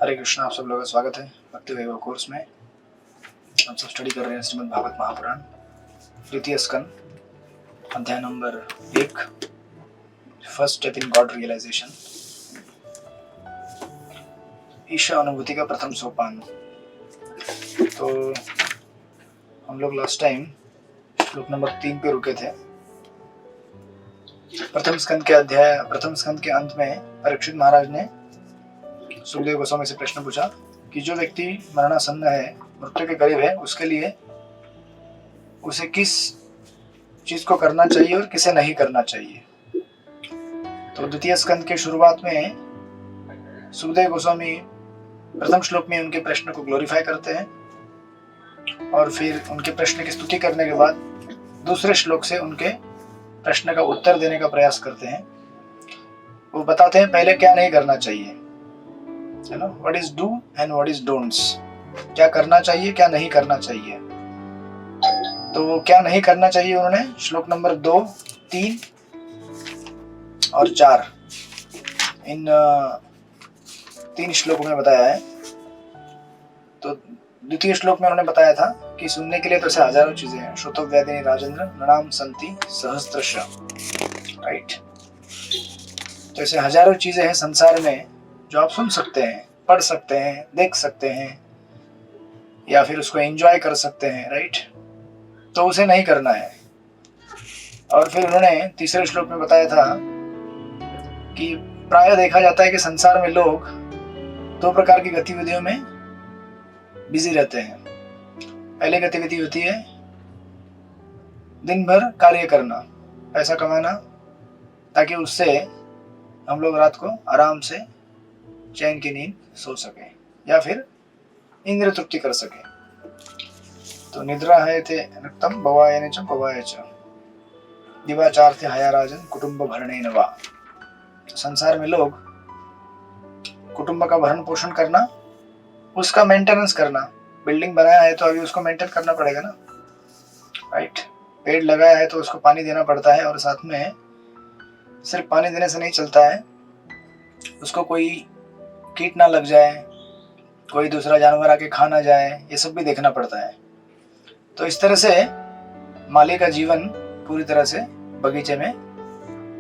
हरे कृष्णा। आप सब लोगों का स्वागत है भक्ति वैभव कोर्स में। हम सब स्टडी कर रहे हैं श्रीमद् भागवत महापुराण द्वितीय स्कंद अध्याय number 1, first step in God realization. ईशा अनुभूति का प्रथम सोपान। तो हम लोग लास्ट टाइम श्लोक नंबर 3 पे रुके थे। प्रथम स्कंद के अंत में परीक्षित महाराज ने सुखदेव गोस्वामी से प्रश्न पूछा कि जो व्यक्ति मरणासन्न है, मृत्यु के करीब है, उसके लिए उसे किस चीज को करना चाहिए और किसे नहीं करना चाहिए। तो द्वितीय स्कंद के शुरुआत में सुखदेव गोस्वामी प्रथम श्लोक में उनके प्रश्न को ग्लोरीफाई करते हैं और फिर उनके प्रश्न की स्तुति करने के बाद दूसरे श्लोक से उनके प्रश्न का उत्तर देने का प्रयास करते हैं। वो बताते हैं पहले क्या नहीं करना चाहिए, है ना, what is do and what is don'ts, क्या करना चाहिए क्या नहीं करना चाहिए। तो क्या नहीं करना चाहिए उन्होंने श्लोक नंबर 2, 3 और 4 इन 3 श्लोकों में बताया है। तो द्वितीय श्लोक में उन्होंने बताया था कि सुनने के लिए तो ऐसे हजारों चीजें हैं। श्रोतव्यादिनी राजेंद्र नृणाम संति सहस्त्रश, राइट। तो ऐसे हजारों चीजें हैं संसार में जो आप सुन सकते हैं, पढ़ सकते हैं, देख सकते हैं या फिर उसको एंजॉय कर सकते हैं, राइट। तो उसे नहीं करना है। और फिर उन्होंने तीसरे श्लोक में बताया था कि प्रायः देखा जाता है कि संसार में लोग 2 प्रकार की गतिविधियों में बिजी रहते हैं। पहली गतिविधि होती है दिन भर कार्य करना, पैसा कमाना, ताकि उससे हम लोग रात को आराम से चैन की नींद सो सके या फिर इंद्रिय तृप्ति कर सके। तो निद्रा है थे रक्तम भवायने च भवाय च दिवाचार थे हयाराजन कुटुंब भरणे नवा। संसार में लोग कुटुंब का भरण पोषण करना, उसका मेंटेनेंस करना। बिल्डिंग बनाया है तो अभी उसको मेंटेन करना पड़ेगा ना, राइट। पेड़ लगाया है तो उसको पानी देना पड़ता है और साथ में सिर्फ पानी देने से नहीं चलता है, उसको कोई कीट ना लग जाए, कोई दूसरा जानवर आके खा ना जाए, ये सब भी देखना पड़ता है। तो इस तरह से माली का जीवन पूरी तरह से बगीचे में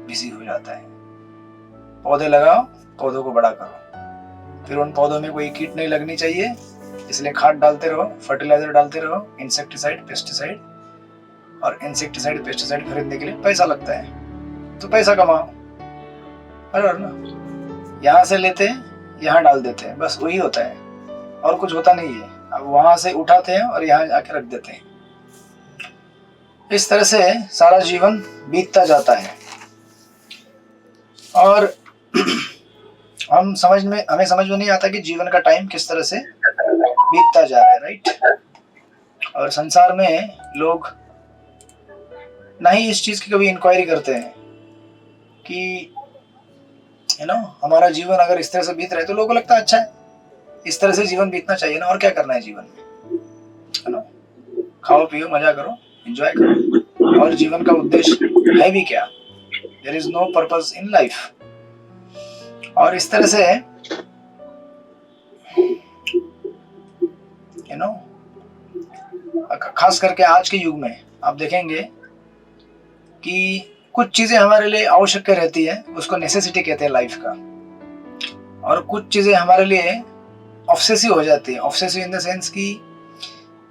बिजी हो जाता है। पौधे लगाओ, पौधों को बड़ा करो, फिर उन पौधों में कोई कीट नहीं लगनी चाहिए, इसलिए खाद डालते रहो, फर्टिलाइजर डालते रहो, इंसेक्टिसाइड पेस्टिसाइड। और इंसेक्टिसाइड पेस्टिसाइड खरीदने के लिए पैसा लगता है, तो पैसा कमाओ, बराबर ना। यहाँ से लेते यहाँ डाल देते हैं, बस वही होता है और कुछ होता नहीं है। अब वहां से उठाते हैं और यहाँ जाके रख देते हैं। इस तरह से सारा जीवन बीतता जाता है और हमें समझ में नहीं आता कि जीवन का टाइम किस तरह से बीतता जा रहा है, राइट। और संसार में लोग ना ही इस चीज की कभी इंक्वायरी करते हैं कि हमारा जीवन अगर इस तरह से बीत रहा है तो लोगों को लगता है अच्छा है, इस तरह से जीवन बीतना चाहिए ना, और क्या करना है जीवन में, है ना। खाओ पियो, मजा करो, एंजॉय करो, और जीवन का उद्देश्य है भी क्या। There is no purpose in life. और इस तरह से खास करके आज के युग में आप देखेंगे कि कुछ चीजें हमारे लिए आवश्यक रहती है, उसको नेसेसिटी कहते हैं लाइफ का, और कुछ चीजें हमारे लिए ऑब्सेसिव हो जाती है। ऑब्सेसिव इन द सेंस कि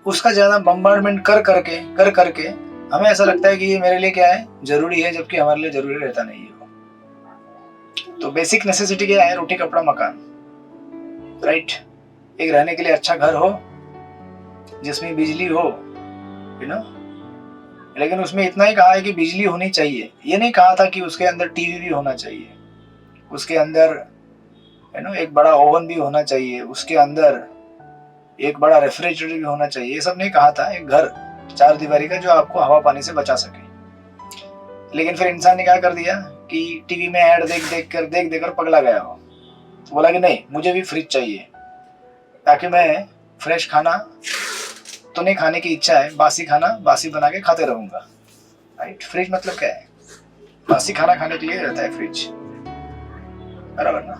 उसका ज्यादा बम्बार्डमेंट कर करके हमें ऐसा लगता है कि ये मेरे लिए क्या है, जरूरी है, जबकि हमारे लिए जरूरी रहता नहीं है वो। तो बेसिक नेसेसिटी क्या है? रोटी कपड़ा मकान, राइट। एक रहने के लिए अच्छा घर हो जिसमें बिजली हो, लेकिन उसमें इतना ही कहा है कि बिजली होनी चाहिए, ये नहीं कहा था कि उसके अंदर टीवी भी होना चाहिए, उसके अंदर एक बड़ा ओवन भी होना चाहिए, उसके अंदर एक बड़ा रेफ्रिजरेटर भी होना चाहिए। ये सब नहीं कहा था। एक घर 4 दीवारी का जो आपको हवा पानी से बचा सके। लेकिन फिर इंसान ने क्या कर दिया कि टीवी में ऐड देख देकर पगला गया हो, तो बोला कि नहीं, मुझे भी फ्रिज चाहिए ताकि मैं फ्रेश खाना तो नहीं खाने की इच्छा है, बासी खाना बासी बना के खाते रहूंगा, राइट। फ्रिज मतलब क्या है? बासी खाना खाने के लिए रहता है फ्रिज, बराबर ना।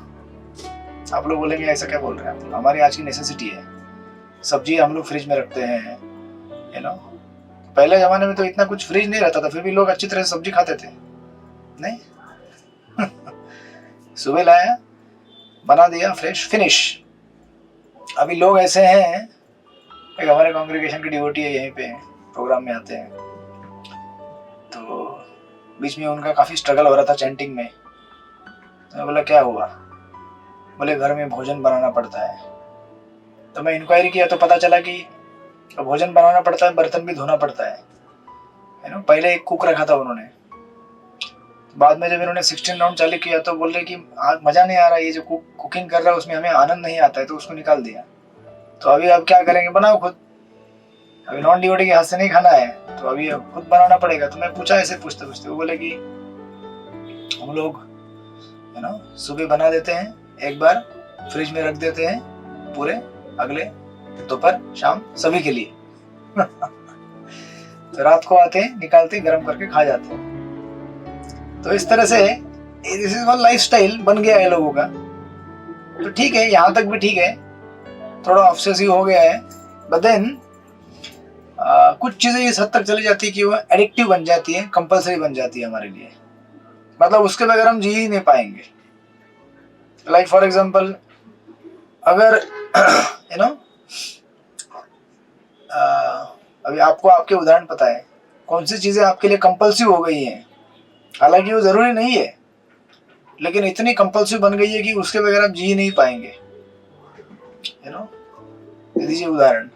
आप लोग बोलेंगे ऐसा क्या बोल रहे हैं आप, हमारी आज की नेसेसिटी है। सब्जी हम लोग फ्रिज में रखते हैं, यू नो। पहले जमाने में तो इतना कुछ फ्रिज नहीं रहता था, फिर भी लोग अच्छी तरह से सब्जी खाते थे, नहीं? सुबह लाया, बना दिया, फ्रेश, फिनिश। अभी लोग ऐसे हैं, एक हमारे कांग्रेगेशन की डिवोटी है, यहीं पे प्रोग्राम में आते हैं, तो बीच में उनका काफ़ी स्ट्रगल हो रहा था चैंटिंग में। तो मैं बोला क्या हुआ? बोले घर में भोजन बनाना पड़ता है। तो मैं इंक्वायरी किया तो पता चला कि भोजन बनाना पड़ता है, बर्तन भी धोना पड़ता है ना। पहले एक कुक रखा था उन्होंने, बाद में जब इन्होंने 16 राउंड चालू किया तो बोल रहे कि मज़ा नहीं आ रहा, ये जो कुकिंग कर रहा है उसमें हमें आनंद नहीं आता है, तो उसको निकाल दिया। तो अभी अब क्या करेंगे, बनाओ खुद। अभी नॉन डिवोटी के हाथ से नहीं खाना है, तो अभी खुद बनाना पड़ेगा। तो मैं पूछा ऐसे पूछते पूछते, वो बोले कि हम लोग सुबह बना देते हैं, एक बार फ्रिज में रख देते हैं पूरे, अगले दोपहर शाम सभी के लिए। तो रात को आते हैं, निकालते गरम करके खा जाते हैं। तो इस तरह से दिस इज वन लाइफस्टाइल बन गया है लोगों का। तो ठीक है, यहाँ तक भी ठीक है, थोड़ा ऑब्सेसिव हो गया है, बट देन कुछ चीजें इस हद तक चली जाती है कि वो एडिक्टिव बन जाती है, कंपलसरी बन जाती है हमारे लिए। मतलब उसके बगैर हम जी ही नहीं पाएंगे। लाइक फॉर एग्जाम्पल, अगर अभी आपको आपके उदाहरण पता है कौन सी चीजें आपके लिए कंपल्सिव हो गई हैं, हालांकि वो जरूरी नहीं है, लेकिन इतनी कंपल्सिव बन गई है कि उसके बगैर आप जी नहीं पाएंगे। दीजिए उदाहरण,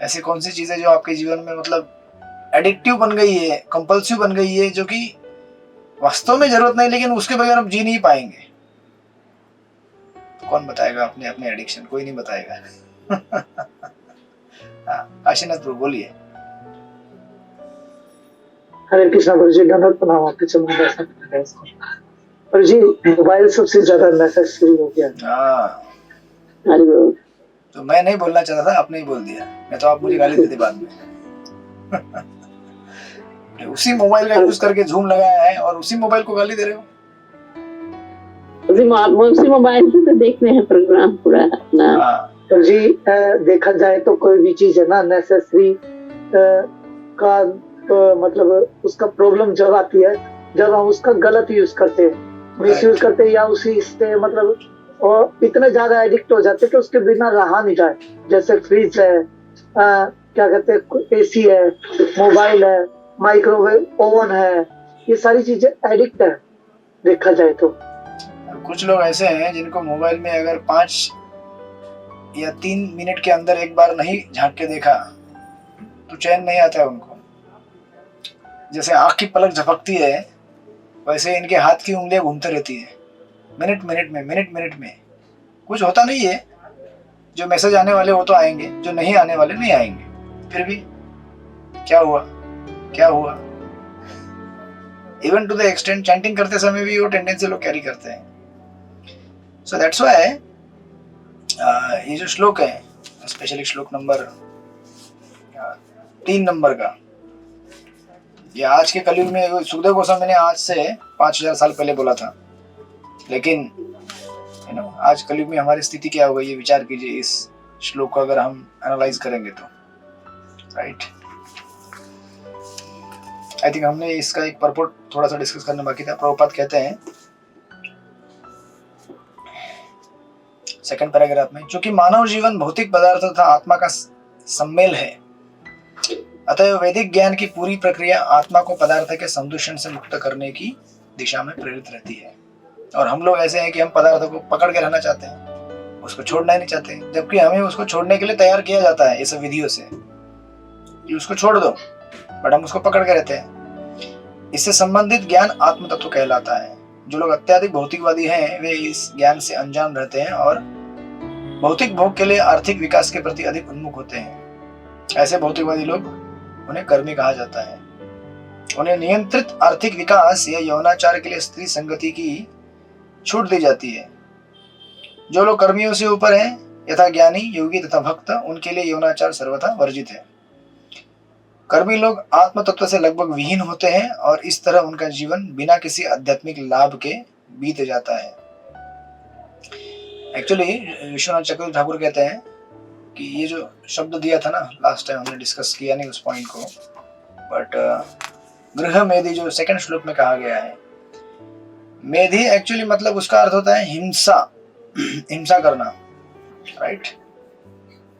ऐसी कौन सी चीजें जो आपके जीवन में मतलब एडिक्टिव बन गई है, कंपल्सिव बन गई है, जो कि वास्तव में जरूरत नहीं, लेकिन उसके बगैर आप जी नहीं पाएंगे। तो कौन बताएगा अपने अपने एडिक्शन? कोई नहीं बताएगा। काशीनाथ प्रभु बोलिए। हरे कृष्णा गुरु जी, दंडवत प्रणाम। आपके चरण में दर्शन कर रहे हैं इसको। पर जी मोबाइल सबसे ज्यादा नेसेसरी हो गया। हाँ, तो मैं नहीं बोलना चाहता था, आपने ही बोल दिया, मैं तो आप मुझे गाली देते बाद में। उसी मोबाइल का यूज करके झूम लगाया है और उसी मोबाइल को गाली दे रहे हो। उसी मोबाइल से तो देखते हैं प्रोग्राम पूरा अपना। तो जी देखा जाए तो कोई भी चीज है ना नेसेसरी का मतलब उसका प्रॉब्लम जब आती है जब हम उसका गलत यूज करते हैं, मिस यूज करते हैं, या उसी से मतलब और इतने ज्यादा एडिक्ट हो जाते हैं कि उसके बिना रहा नहीं जाए। जैसे फ्रिज है, क्या कहते हैं, एसी है, मोबाइल है, माइक्रोवेव ओवन है, ये सारी चीजें एडिक्ट है देखा जाए तो। कुछ लोग ऐसे हैं जिनको मोबाइल में अगर 5 या 3 मिनट के अंदर एक बार नहीं झांक के देखा तो चैन नहीं आता है उनको। जैसे आंख की पलक झपकती है वैसे इनके हाथ की उंगलियां घूमते रहती है, मिनट मिनट में। कुछ होता नहीं है, जो मैसेज आने वाले वो तो आएंगे, जो नहीं आने वाले नहीं आएंगे। फिर भी क्या हुआ। Even to the extent chanting करते समय भी वो टेंडेंसी लोग कैरी करते हैं। सो दैट्स व्हाई ये जो श्लोक है, स्पेशली श्लोक नंबर 3 नंबर का, ये आज के कलयुग में सुखदेव गोस्वामी ने आज से 5000 साल पहले बोला था, लेकिन आज कलयुग में हमारी स्थिति क्या हो गई ये विचार कीजिए इस श्लोक को अगर हम एनालाइज करेंगे तो। राइट, आई थिंक हमने इसका एक परपोर्ट थोड़ा सा डिस्कस करना बाकी था। प्रभुपाद कहते हैं सेकंड पैराग्राफ में, चूंकि मानव जीवन भौतिक पदार्थ तथा आत्मा का सम्मेल है, अतः वैदिक ज्ञान की पूरी प्रक्रिया आत्मा को पदार्थ के संदूषण से मुक्त करने की दिशा में प्रेरित रहती है। और हम लोग ऐसे हैं कि हम पदार्थों को पकड़ के रहना चाहते हैं, उसको छोड़ना ही नहीं चाहते, जबकि हमें उसको छोड़ने के लिए तैयार किया जाता है ये सब विधियों से कि उसको छोड़ दो, बट हम उसको पकड़ के रहते हैं। इससे संबंधित ज्ञान आत्म तत्व कहलाता है। जो लोग अत्यधिक भौतिकवादी हैं वे इस ज्ञान से अनजान रहते हैं और भौतिक भोग के लिए आर्थिक विकास के प्रति अधिक उन्मुख होते हैं। ऐसे भौतिकवादी लोग उन्हें कर्मी कहा जाता है। उन्हें नियंत्रित आर्थिक विकास या यौनाचार के लिए स्त्री संगति की छूट दी जाती है। जो लोग कर्मियों से ऊपर हैं यथा ज्ञानी, योगी तथा भक्त, उनके लिए यौनाचार सर्वथा वर्जित है। कर्मी लोग आत्म तत्व से लगभग विहीन होते हैं और इस तरह उनका जीवन बिना किसी आध्यात्मिक लाभ के बीत जाता है। एक्चुअली विश्वनाथ चक्रवर्ती ठाकुर कहते हैं कि ये जो शब्द दिया था ना लास्ट टाइम हमने डिस्कस किया नहीं उस पॉइंट को, बट गृह मेधि जो सेकंड श्लोक में कहा गया है, मेधि एक्चुअली मतलब उसका अर्थ होता है हिंसा, हिंसा करना, राइट।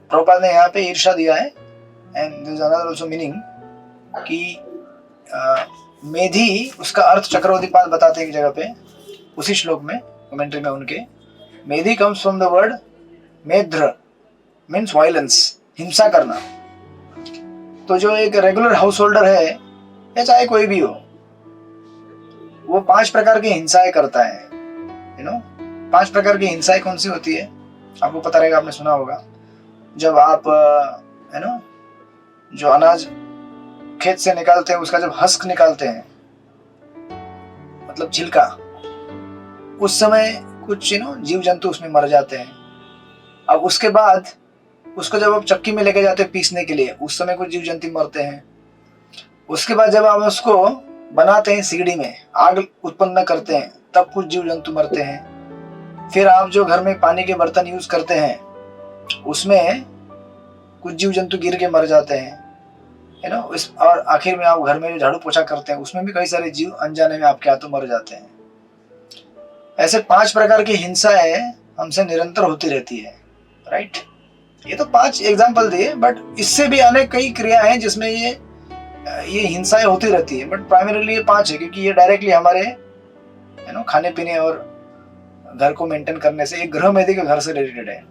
प्रभुपाद ने यहाँ पे ईर्षा दिया है, and there is another also meaning कि मेधि उसका अर्थ चक्रवर्ती पाद बताते हैं एक जगह पे उसी श्लोक में कमेंट्री में उनके, मेधि कम्स फ्रॉम द वर्ड मेध्र मीन्स वायलेंस, हिंसा करना। तो जो एक रेगुलर हाउस होल्डर है या चाहे कोई भी हो, वो 5 प्रकार की हिंसाएं करता है, यू नो। 5 प्रकार की हिंसाएं कौन सी होती है आपको पता रहेगा, आपने सुना होगा। जब आप यू नो जो अनाज खेत से निकालते हैं उसका जब हस्क निकालते हैं, मतलब छिलका, उस समय कुछ यू नो जीव जंतु उसमें मर जाते हैं। अब उसके बाद उसको जब आप चक्की में लेके जाते हैं पीसने के लिए, उस समय कुछ जीव जंतु मरते हैं। उसके बाद जब आप उसको बनाते हैं सीढ़ी में, आग उत्पन्न करते हैं, तब कुछ जीव जंतु मरते हैं। फिर आप जो घर में पानी के बर्तन यूज करते हैं उसमें कुछ जीव जंतु गिर के मर जाते हैं, यू नो। और आखिर में आप घर में जो झाड़ू पोछा करते हैं उसमें भी कई सारे जीव अनजाने में आपके हाथों मर जाते हैं। ऐसे 5 प्रकार की हिंसाएं हमसे निरंतर होती रहती है, राइट। ये तो 5 एग्जाम्पल दिए, बट इससे भी अनेक कई क्रिया हैं जिसमें ये हिंसाएं होती रहती है, बट प्राइमरीली ये 5 है क्योंकि ये डायरेक्टली हमारे यू नो खाने पीने और घर को मेंटेन करने से, एक गृह मेधि के घर से रिलेटेड है।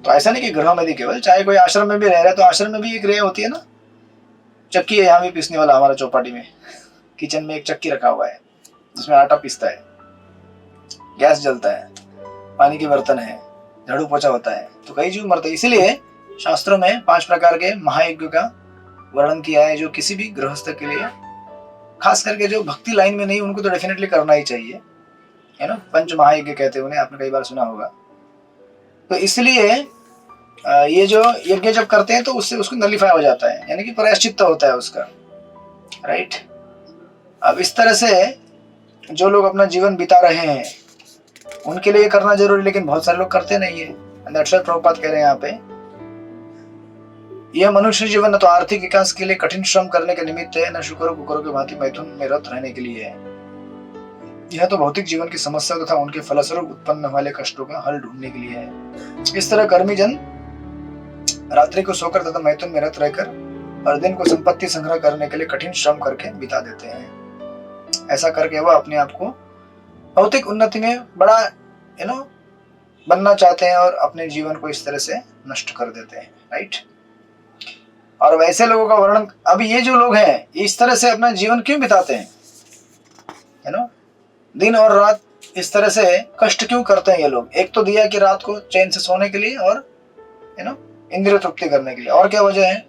तो ऐसा नहीं कि गृह मेधि केवल, चाहे कोई आश्रम में भी रह रहा है तो आश्रम में भी ये क्रिया होती है ना। चक्की है यहाँ भी पीसने वाला, हमारा चौपाटी में किचन में एक चक्की रखा हुआ है जिसमें आटा पीसता है, गैस जलता है, पानी के बर्तन है, झाड़ू पोछा होता है, तो कई जीव मरते हैं। इसीलिए शास्त्रों में 5 प्रकार के महायज्ञ का वर्णन किया है, जो किसी भी गृहस्थ के लिए, खास करके जो भक्ति लाइन में नहीं उनको तो डेफिनेटली करना ही चाहिए, है ना। पंच महायज्ञ कहते हैं उन्हें, आपने कई बार सुना होगा। तो इसलिए ये जो यज्ञ जब करते हैं तो उससे उसको नलिफाई हो जाता है, यानी कि प्रायश्चित्त होता है उसका, राइट। अब इस तरह से जो लोग अपना जीवन बिता रहे हैं उनके लिए करना जरूरी, लेकिन बहुत सारे लोग करते नहीं है। दैट्स व्हाई प्रभुपाद कह रहे हैं यहाँ पे, यह मनुष्य जीवन न तो आर्थिक विकास के लिए कठिन श्रम करने के निमित्त है, न शुक्र कुकरों के भांति मैथुन में रत रहने के लिए है। यह तो भौतिक जीवन की समस्या तथा उनके फलस्वरूप उत्पन्न वाले कष्टों का हल ढूंढने के लिए है। इस तरह कर्मी जन रात्रि को सोकर तथा मैथुन में रत रहकर और दिन को संपत्ति संग्रह करने के लिए कठिन श्रम करके बिता देते हैं। ऐसा करके वह अपने आप को भौतिक उन्नति में बड़ा यू नो बनना चाहते हैं और अपने जीवन को इस तरह से नष्ट कर देते हैं, राइट। और वैसे लोगों का वर्णन, अभी ये जो लोग हैं इस तरह से अपना जीवन क्यों बिताते हैं, यू नो, दिन और रात इस तरह से कष्ट क्यों करते हैं ये लोग। एक तो दिया कि रात को चैन से सोने के लिए और यू नो इंद्रिय तृप्ति करने के लिए, और क्या वजह है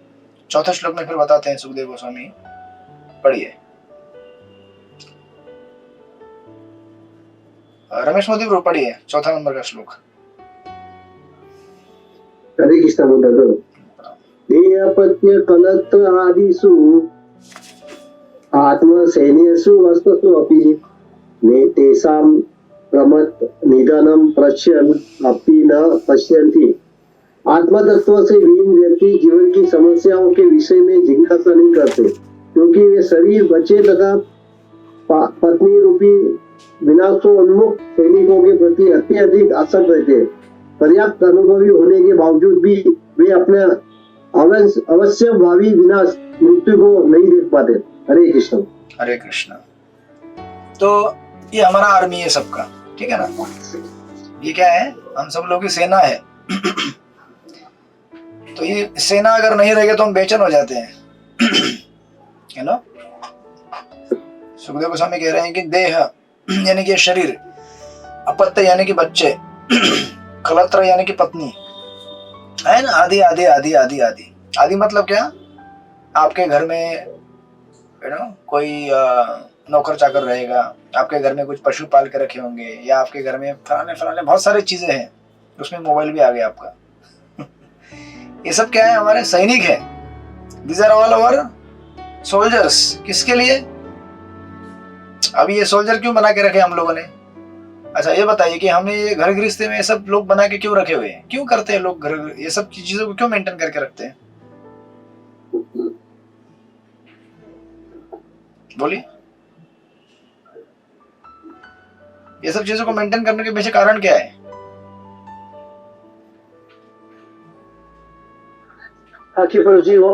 4थे श्लोक में फिर बताते हैं सुखदेव गोस्वामी, पढ़िए। रमेश मोदी ब्रो पढ़िए 4था नंबर का श्लोक। हरे कृष्ण बोल देयपत्य कलत्र आदिषु आत्मसैन्यसु वस्तुषु अपि नेतेषां प्रमत् निधनं पश्यन् अपि न पश्यन्ति। आत्मतत्व से विहीन व्यक्ति जीवन की समस्याओं के विषय में जिज्ञासा नहीं करते, क्योंकि वे शरीर, बच्चे तथा पत्नी रूपी विनाशोन्मुख सैनिकों के प्रति अत्यधिक आसक्त रहते हैं। पर्याप्त अनुभवी होने के बावजूद भी वे अपने अवश्य भावी विनाश मृत्यु को नहीं देख पाते। हरे कृष्ण। हरे कृष्ण। तो ये हमारा आर्मी है सबका, ठीक है ना। ये क्या है, हम सब लोग की सेना है। तो ये सेना अगर नहीं रहेगी तो हम बेचैन हो जाते हैं, है ना। सुखदेव गोस्वामी कह रहे हैं कि देह यानी कि शरीर, अपत्य यानी कि बच्चे, कलत्र यानी कि पत्नी, है ना, आदि आदि आदि आदि आदि आदि मतलब क्या, आपके घर में यू नो कोई नौकर चाकर रहेगा, आपके घर में कुछ पशु पाल के रखे होंगे, या आपके घर में फलाने फलाने बहुत सारी चीजें हैं, उसमें मोबाइल भी आ गया आपका। ये सब क्या है, हमारे सैनिक है। These are all our soldiers। किसके लिए? अब ये सोल्जर क्यों बना के रखे हम लोगों ने? अच्छा ये बताइए कि हमें ये घर गृहस्थी में ये सब लोग बना के क्यों रखे हुए हैं, क्यों करते हैं लोग घर, ये सब चीजों को क्यों मेंटेन करके रखते हैं, बोलिए। ये सब चीजों को मेंटेन करने के पीछे कारण क्या है? ताकि प्रभु जी वो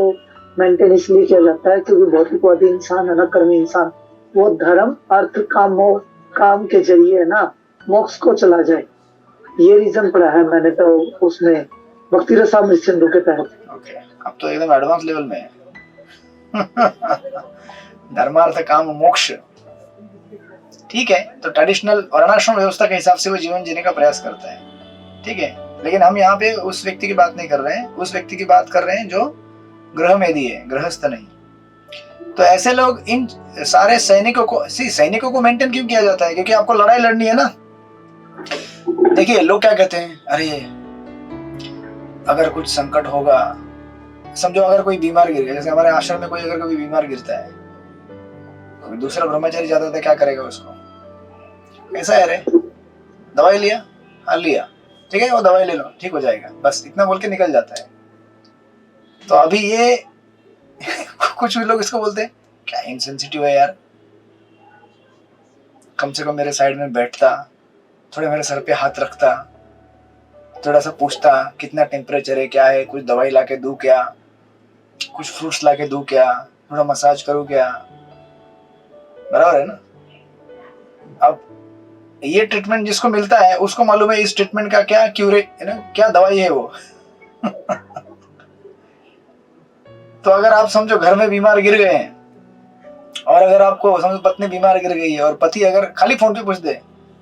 मेंटेन इसलिए किया जाता है क्योंकि भौतिकवादी इंसान है ना, कर्मी इंसान, वो धर्म अर्थ काम मोक्ष काम के जरिए है ना मोक्ष को चला जाए, ये रीजन पड़ा है मैंने तो उसमें भक्ति रसामृत सिंधु के तहत। ओके, अब तो एकदम एडवांस लेवल में है। धर्मार्थ काम मोक्ष, ठीक है, तो ट्रेडिशनल वर्णाश्रम व्यवस्था के हिसाब से वो जीवन जीने का प्रयास करता है, ठीक है। लेकिन हम यहाँ पे उस व्यक्ति की बात नहीं कर रहे हैं, उस व्यक्ति की बात कर रहे हैं जो गृहमेधी है, गृहस्थ नहीं। तो ऐसे लोग इन सारे सैनिकों को मेंटेन क्यों किया जाता है? क्योंकि आपको लड़ाई लड़नी है ना। देखिए लोग क्या कहते हैं, अरे अगर कुछ संकट होगा, समझो अगर कोई बीमार गिर गया, जैसे हमारे आश्रम में कोई अगर कोई बीमार गिरता है, कोई दूसरा ब्रह्मचारी जाता था, क्या करेगा उसको? कैसा है रे, दवाई लिया, हाँ लिया, ठीक है, वो दवाई ले लो ठीक हो जाएगा, बस इतना बोल के निकल जाता है। तो अभी ये कुछ भी लोग इसको बोलते हैं क्या इनसेंसिटिव है यार, कम से कम मेरे साइड में बैठता, थोड़े मेरे सर पे हाथ रखता, थोड़ा सा पूछता कितना टेम्परेचर है, क्या है, कुछ दवाई लाके दूं क्या, कुछ फ्रूट्स लाके दूं क्या, थोड़ा मसाज करूं क्या, बराबर है ना। अब ये ट्रीटमेंट जिसको मिलता है उसको मालूम है इस ट्रीटमेंट का क्या क्या दवाई है वो। तो अगर आप समझो घर में बीमार गिर गए हैं, और अगर आपको समझो पत्नी बीमार गिर गई है और पति अगर खाली फोन पे पूछ दे,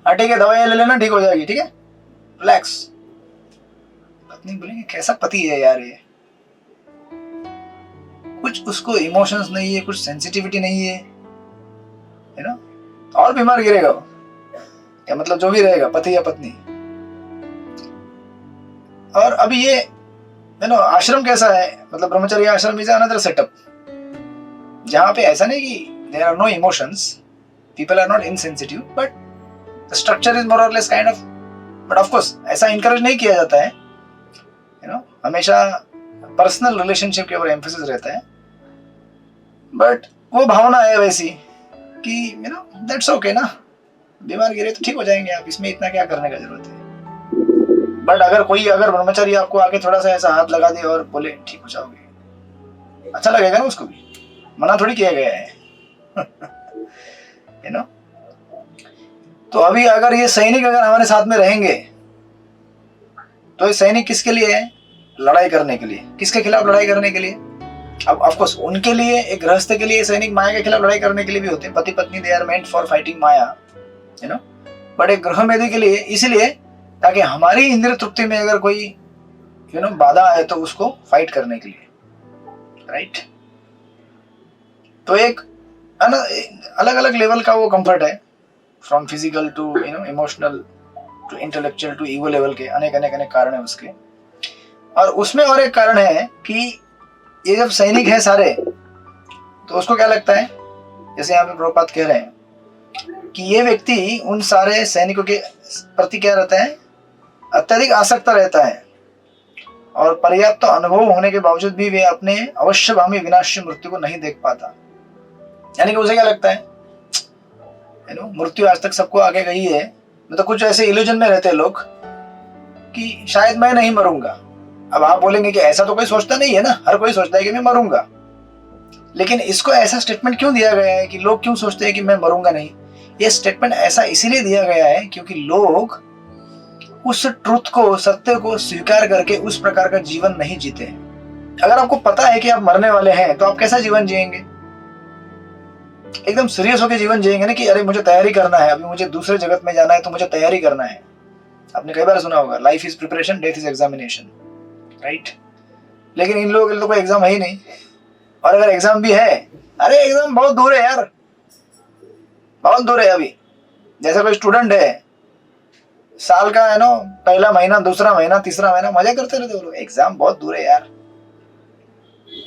हाँ ठीक है दवाई ले लेना ठीक हो जाएगी, ठीक है रिलैक्स, पत्नी बोलेगी कैसा पति है यार ये, कुछ उसको इमोशंस नहीं है, कुछ सेंसिटिविटी नहीं है, है ना। और बीमार गिरेगा वो, या मतलब जो भी रहेगा पति या पत्नी। और अभी ये आश्रम कैसा है, मतलब ब्रह्मचर्य आश्रम इज अनदर सेटअप, जहां पे ऐसा नहीं कि there are no emotions, people are not insensitive, but the structure is more or less kind of, but of course ऐसा इनकरेज नहीं किया जाता है, हमेशा पर्सनल रिलेशनशिप के ऊपर एम्फेसिस रहता है, बट वो भावना है वैसी कि दैट्स ओके ना, बीमार गिरे तो ठीक हो जाएंगे आप, इसमें इतना क्या करने का जरूरत है। बट अगर ब्रह्मचारी आपको आके थोड़ा सा ऐसा हाथ लगा दे और बोले ठीक हो जाओगे, अच्छा लगेगा ना उसको भी, मना थोड़ी किया गया है। तो अभी अगर ये सैनिक अगर हमारे साथ में रहेंगे, तो ये सैनिक किसके लिए है? लड़ाई करने के लिए। किसके खिलाफ लड़ाई करने के लिए? अब ऑफ कोर्स उनके लिए, एक गृहस्थ के लिए सैनिक माया के खिलाफ लड़ाई करने के लिए भी होते हैं, पति पत्नी they are meant for fighting माया, बट एक गृहमेधी के लिए इसलिए ताकि हमारी इंद्रिय तृप्ति में अगर कोई बाधा है तो उसको फाइट करने के लिए, राइट। तो एक अलग अलग लेवल का वो कंफर्ट है, from physical to emotional to intellectual to ego level के अनेक कारण है उसके। और उसमें और एक कारण है कि ये जब सैनिक है सारे, तो उसको क्या लगता है, जैसे यहाँ पे प्रभुपाद कह रहे हैं कि ये व्यक्ति उन सारे सैनिकों के प्रति क्या रहता है, अत्यधिक आसक्त रहता है, और पर्याप्त अनुभव होने के बावजूद भी वे अपने अवश्यगामी विनाशी मृत्यु को नहीं देख पाता। यानी कि उसे क्या लगता है, मृत्यु आज तक सबको आगे गई है, तो कुछ ऐसे इल्यूजन में रहते हैं लोग कि शायद मैं नहीं मरूंगा। अब आप बोलेंगे कि ऐसा तो कोई सोचता नहीं है ना, हर कोई सोचता है कि मैं मरूंगा, लेकिन इसको ऐसा स्टेटमेंट क्यों दिया गया है कि लोग क्यों सोचते हैं कि मैं मरूंगा नहीं? ये स्टेटमेंट ऐसा इसीलिए दिया गया है क्योंकि लोग उस ट्रुथ को, सत्य को स्वीकार करके उस प्रकार का जीवन नहीं जीते हैं। अगर आपको पता है कि आप मरने वाले हैं तो आप कैसा जीवन जिएंगे? एकदम सीरियस होकर जीवन जिएंगे ना कि अरे मुझे तैयारी करना है, अभी मुझे दूसरे जगत में जाना है तो मुझे तैयारी करना है। आपने कई बार सुना होगा, life is preparation, death is examination, right. लेकिन इन लोगों के लिए तो कोई एग्जाम है ही नहीं, और अगर एग्जाम भी है, अरे एग्जाम बहुत दूर है यार, बहुत दूर है। अभी जैसे कोई स्टूडेंट है, साल का पहला महीना, दूसरा महीना, तीसरा महीना मजा करते रहते हो लोग, एग्जाम बहुत दूर है यार,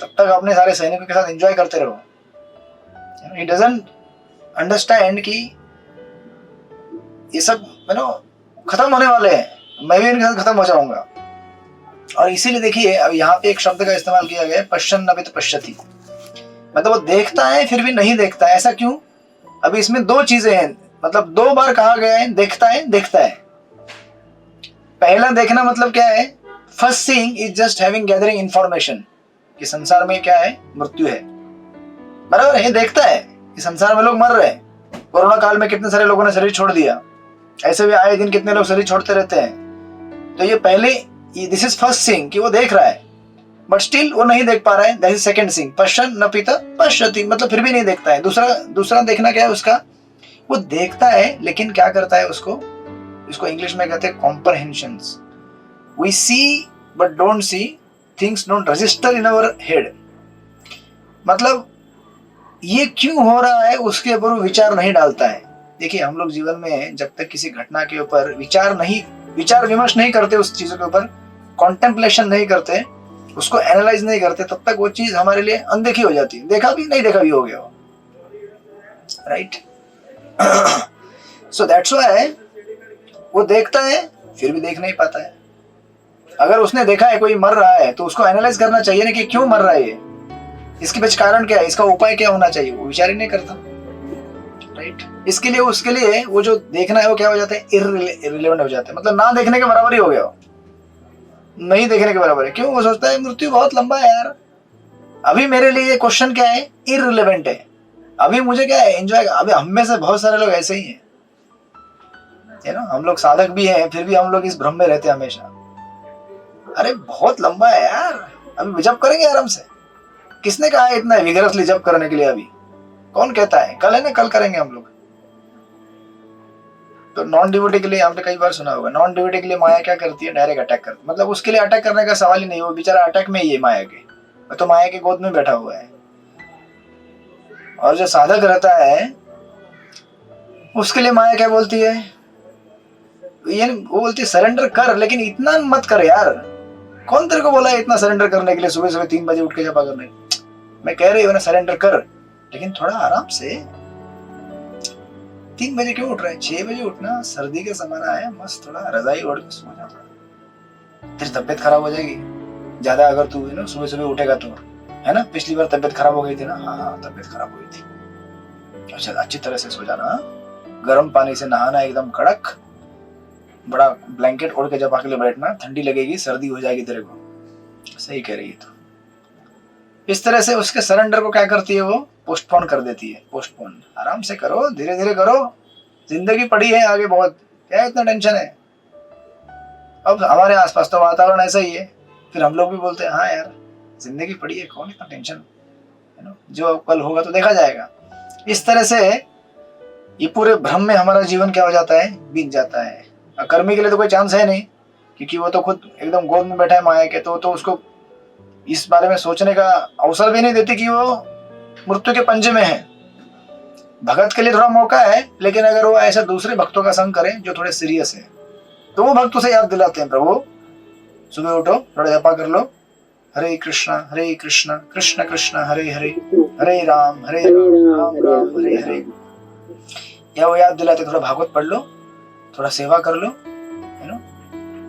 तब तक अपने सारे सैनिकों के साथ एंजॉय करते रहो। He doesn't understand कि ये सब खत्म होने वाले हैं, मैं भी इनके साथ खत्म हो जाऊंगा। और इसीलिए देखिए अब यहाँ पे एक शब्द का इस्तेमाल किया गया है, पश्यन् अपि पश्यति, मतलब वो देखता है फिर भी नहीं देखता है। ऐसा क्यों? अभी इसमें दो चीजें हैं, मतलब दो बार कहा गया है देखता है देखता है। पहला देखना मतलब क्या है? First seeing is just having gathering information कि संसार में क्या है, मृत्यु है, बराबर है। देखता है कि संसार में लोग मर रहे हैं, कोरोना काल में कितने सारे लोगों ने शरीर छोड़ दिया, ऐसे भी आए दिन कितने लोग शरीर छोड़ते रहते हैं। तो ये पहले दिस इज फर्स्ट सीइंग कि वो देख रहा है, बट स्टिल वो नहीं देख पा रहा है, दैट इज सेकंड सीइंग, पश्यन् अपि पश्यति, मतलब फिर भी नहीं देखता है। दूसरा देखना क्या है उसका? वो देखता है लेकिन क्या करता है उसको, इसको इंग्लिश में कहते हैं comprehensions. We see but don't see, things don't register in our head, मतलब ये क्यों हो रहा है उसके ऊपर विचार नहीं डालता है। देखिए हम लोग जीवन में जब तक किसी घटना के ऊपर विचार विमर्श नहीं करते, उस चीजों के ऊपर कॉन्टेम्पलेशन नहीं करते, उसको एनालाइज नहीं करते, तब तक वो चीज हमारे लिए अनदेखी हो जाती है, देखा भी नहीं देखा भी हो गया, राइट। सो दैट्स व्हाई वो देखता है फिर भी देख नहीं पाता है। अगर उसने देखा है कोई मर रहा है तो उसको एनालाइज करना चाहिए ना कि क्यों मर रहा है ये, इसके पीछे कारण क्या है, इसका उपाय क्या होना चाहिए, वो विचार ही नहीं करता, राइट। इसके लिए उसके लिए वो जो देखना है वो क्या हो जाता है, इररिलेवेंट हो जाता है, मतलब ना देखने के बराबर ही हो गया, नहीं देखने के बराबर है। क्यों? वो सोचता है मृत्यु बहुत लंबा है यार, अभी मेरे लिए ये क्वेश्चन क्या है, इररिलेवेंट है, अभी मुझे क्या है एंजॉय। अभी हम में से बहुत सारे लोग ऐसे ही हैं, है ना, हम लोग साधक भी हैं फिर भी हम लोग इस भ्रम में रहते हैं हमेशा, अरे बहुत लंबा है यार, अभी जप करेंगे आराम से। किसने कहा है इतना विगरसली जप करने के लिए? अभी कौन कहता है? कल है ना, कल करेंगे हम लोग। तो नॉन डिवोटी के लिए आपने कई बार सुना होगा, नॉन डिवोटी के लिए माया क्या करती है, डायरेक्ट अटैक करती है, मतलब उसके लिए अटैक करने का सवाल ही नहीं, वो बेचारा अटैक में ही है माया के, तो माया के गोद में बैठा हुआ है। और जो साधक रहता है उसके लिए माया क्या बोलती है, वो बोलती है सरेंडर कर, लेकिन इतना मत कर यार, कौन तेरे को बोला है इतना सरेंडर करने के लिए, सुबह सुबह 3 बजे उठ के जपा करने। मैं कह रही हूँ ना सरेंडर कर, लेकिन थोड़ा आराम से। 3 बजे क्यों उठ रहा है? 6 बजे उठना, सर्दी का समय है, मस्त थोड़ा रजाई ओढ़ के सो जा, तेरी तबियत खराब हो जाएगी ज्यादा अगर तू सुबह सुबह उठेगा तो, है ना। पिछली बार तबियत खराब हो गई थी ना, हाँ तबियत खराब हो गई थी। अच्छा अच्छी तरह से सो जाना, गर्म पानी से नहाना एकदम कड़क, बड़ा ब्लैंकेट ओढ़ के जब आके बैठना, ठंडी लगेगी, सर्दी हो जाएगी तेरे को। सही कह रही है। तो इस तरह से उसके सरेंडर को क्या करती है, वो पोस्टपोन कर देती है। पोस्टपोन, आराम से करो, धीरे धीरे करो, जिंदगी पड़ी है आगे बहुत, क्या इतना टेंशन है। अब हमारे आसपास तो वातावरण ऐसा ही है, फिर हम लोग भी बोलते हैं हाँ यार जिंदगी पड़ी है, कौन इतना टेंशन, है ना, जो कल होगा तो देखा जाएगा। इस तरह से ये पूरे भ्रम में हमारा जीवन क्या हो जाता है, बीत जाता है। कर्मी के लिए तो कोई चांस है नहीं, क्योंकि वो तो खुद एकदम गोद में बैठा है माया के, तो उसको इस बारे में सोचने का अवसर भी नहीं देती कि वो मृत्यु के पंजे में है। भगत के लिए थोड़ा मौका है, लेकिन अगर वो ऐसा दूसरे भक्तों का संग करे जो थोड़े सीरियस है, तो वो भक्त उसे याद दिलाते हैं, प्रभु सुबह उठो, थोड़ा जपा कर लो, हरे कृष्णा कृष्ण कृष्ण हरे हरे, हरे राम राम राम हरे हरे, या वो याद दिलाते थोड़ा भागवत पढ़ लो, थोड़ा सेवा कर लो, है ना।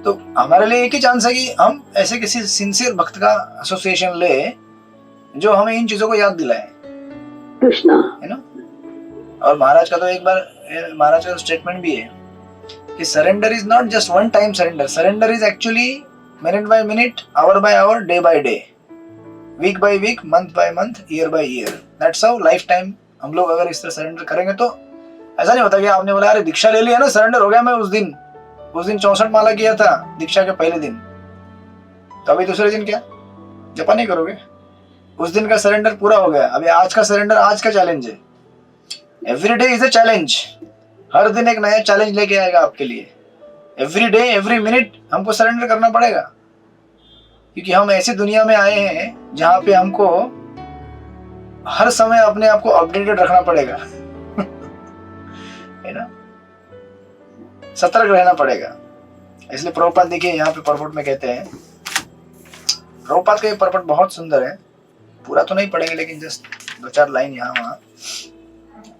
तो हमारे लिए एक ही चांस है कि हम ऐसे किसी सिंसियर भक्त का एसोसिएशन ले जो हमें इन चीजों को याद दिलाए, कृष्णा, है ना। और महाराज का तो एक बार महाराज का स्टेटमेंट भी है कि surrender is not just one time surrender, surrender is actually minute by minute, hour by hour, day by day, week by week, month by month, year by year, that's how life time. हम लोग अगर इस तरह surrender करेंगे तो ऐसा नहीं होता कि आपने बोला अरे दीक्षा ले लिया ना, सरेंडर हो गया मैं उस दिन 64 माला किया था दीक्षा के पहले दिन, तो अभी दूसरे दिन क्या जपा नहीं करोगे, उस दिन का सरेंडर पूरा हो गया, अभी आज का सरेंडर, आज का चैलेंज है। Every day is a challenge, हर दिन एक नया चैलेंज लेके आएगा आपके लिए। एवरी डे एवरी मिनट हमको सरेंडर करना पड़ेगा, क्योंकि हम ऐसी दुनिया में आए हैं जहां पे हमको हर समय अपने आप को अपडेटेड रखना पड़ेगा, है ना, सतर्क रहना पड़ेगा। इसलिए प्रभुपाद देखिए यहाँ पे परपट में कहते हैं, प्रभुपाद का ये परपट बहुत सुंदर है, पूरा तो नहीं पढ़ेंगे लेकिन जस्ट 2-4 लाइन यहाँ वहाँ।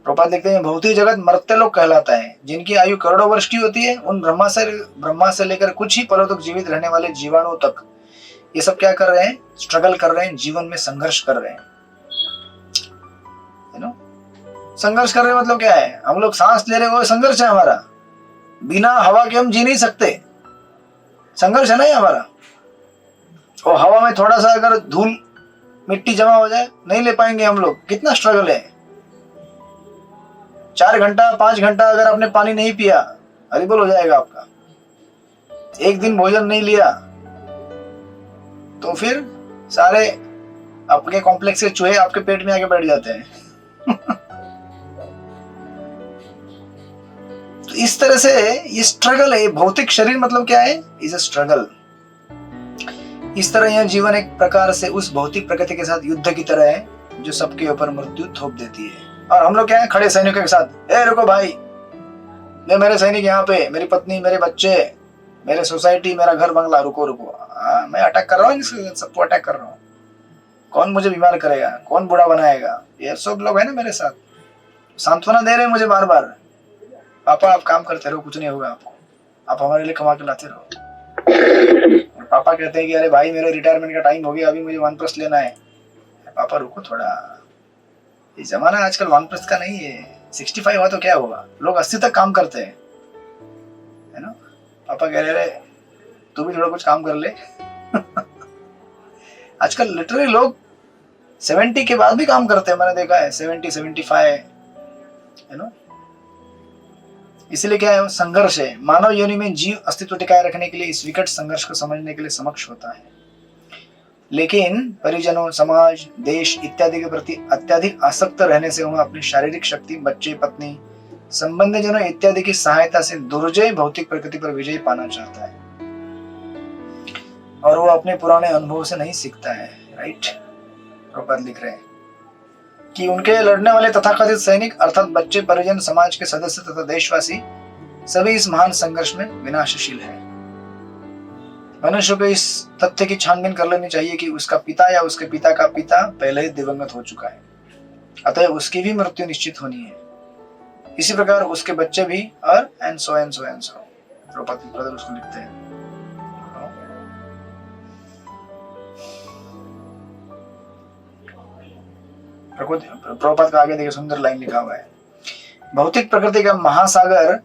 प्रभुपाद लिखते हैं भौतिक जगत मरते लोग कहलाता है। जिनकी आयु करोड़ों वर्ष की होती है उन ब्रह्मा से लेकर कुछ ही पलों तक जीवित रहने वाले जीवाणु तक, ये सब क्या कर रहे हैं? स्ट्रगल कर रहे हैं, जीवन में संघर्ष कर रहे हैं। संघर्ष कर रहे हैं मतलब क्या है? हम लोग सांस ले रहे हैं, वो संघर्ष है हमारा। बिना हवा के हम जी नहीं सकते, संघर्ष है ना ये हमारा। और हवा में थोड़ा सा अगर धूल मिट्टी जमा हो जाए, नहीं ले पाएंगे हम लोग। कितना स्ट्रगल है। 4 घंटा 5 घंटा अगर आपने पानी नहीं पिया, हरिबोल हो जाएगा आपका। एक दिन भोजन नहीं लिया तो फिर सारे आपके कॉम्प्लेक्स के चूहे आपके पेट में आके बैठ जाते हैं। तो इस तरह से ये स्ट्रगल है। भौतिक शरीर मतलब क्या है? Is a struggle. इस तरह यह जीवन एक प्रकार से उस भौतिक प्रकृति के साथ युद्ध की तरह है जो सबके ऊपर मृत्यु थोप देती है। और हम लोग क्या है? खड़े सैनिकों के साथ, ए रुको भाई, मैं मेरे सैनिक यहाँ पे, मेरी पत्नी, मेरे बच्चे, मेरे सोसाइटी, मेरा घर बंगला, रुको रुको। मैं अटैक कर रहा हूँ, सबको अटैक कर रहा हूँ। कौन मुझे बीमार करेगा? कौन बूढ़ा बनाएगा? ये सब लोग है ना मेरे साथ, सांत्वना दे रहे हैं मुझे बार बार। पापा आप काम करते रहो, कुछ नहीं होगा आपको, आप हमारे लिए कमा के लाते रहो। और पापा कहते हैं कि अरे भाई मेरे रिटायरमेंट का टाइम हो गया, अभी मुझे OnePlus लेना है। पापा रुको थोड़ा, ये जमाना आजकल OnePlus का नहीं है। 65 हुआ तो क्या होगा? लोग 80 तक काम करते हैं, है ना। पापा कह रहे तू भी थोड़ा कुछ काम कर ले। आजकल लिटरली लोग 70 के बाद भी काम करते हैं, मैंने देखा है। 70 75, है ना। इसलिए क्या है? संघर्ष है। मानव योनि में जीव अस्तित्व टिकाए रखने के लिए इस विकट संघर्ष को समझने के लिए समक्ष होता है। लेकिन परिजनों, समाज, देश इत्यादि के प्रति अत्यधिक आसक्त रहने से वह अपनी शारीरिक शक्ति, बच्चे, पत्नी, संबंधी जनों इत्यादि की सहायता से दुर्जय भौतिक प्रकृति पर विजय पाना चाहता है। और वो अपने पुराने अनुभव से नहीं सीखता है। राइट, प्रभुपाद लिख रहे हैं कि उनके लड़ने वाले तथाकथित सैनिक अर्थात बच्चे, परिजन, समाज के सदस्य तथा देशवासी सभी इस महान संघर्ष में विनाशशील है। मनुष्य को इस तथ्य की छानबीन कर लेनी चाहिए कि उसका पिता या उसके पिता का पिता पहले ही दिवंगत हो चुका है, अतः उसकी भी मृत्यु निश्चित होनी है। इसी प्रकार उसके बच्चे भी, और एंड सो प्रभुपाद उसको लिखते हैं। प्रभुपाद का आगे देखिए, सुंदर लाइन लिखा हुआ है। भौतिक प्रकृति का महासागर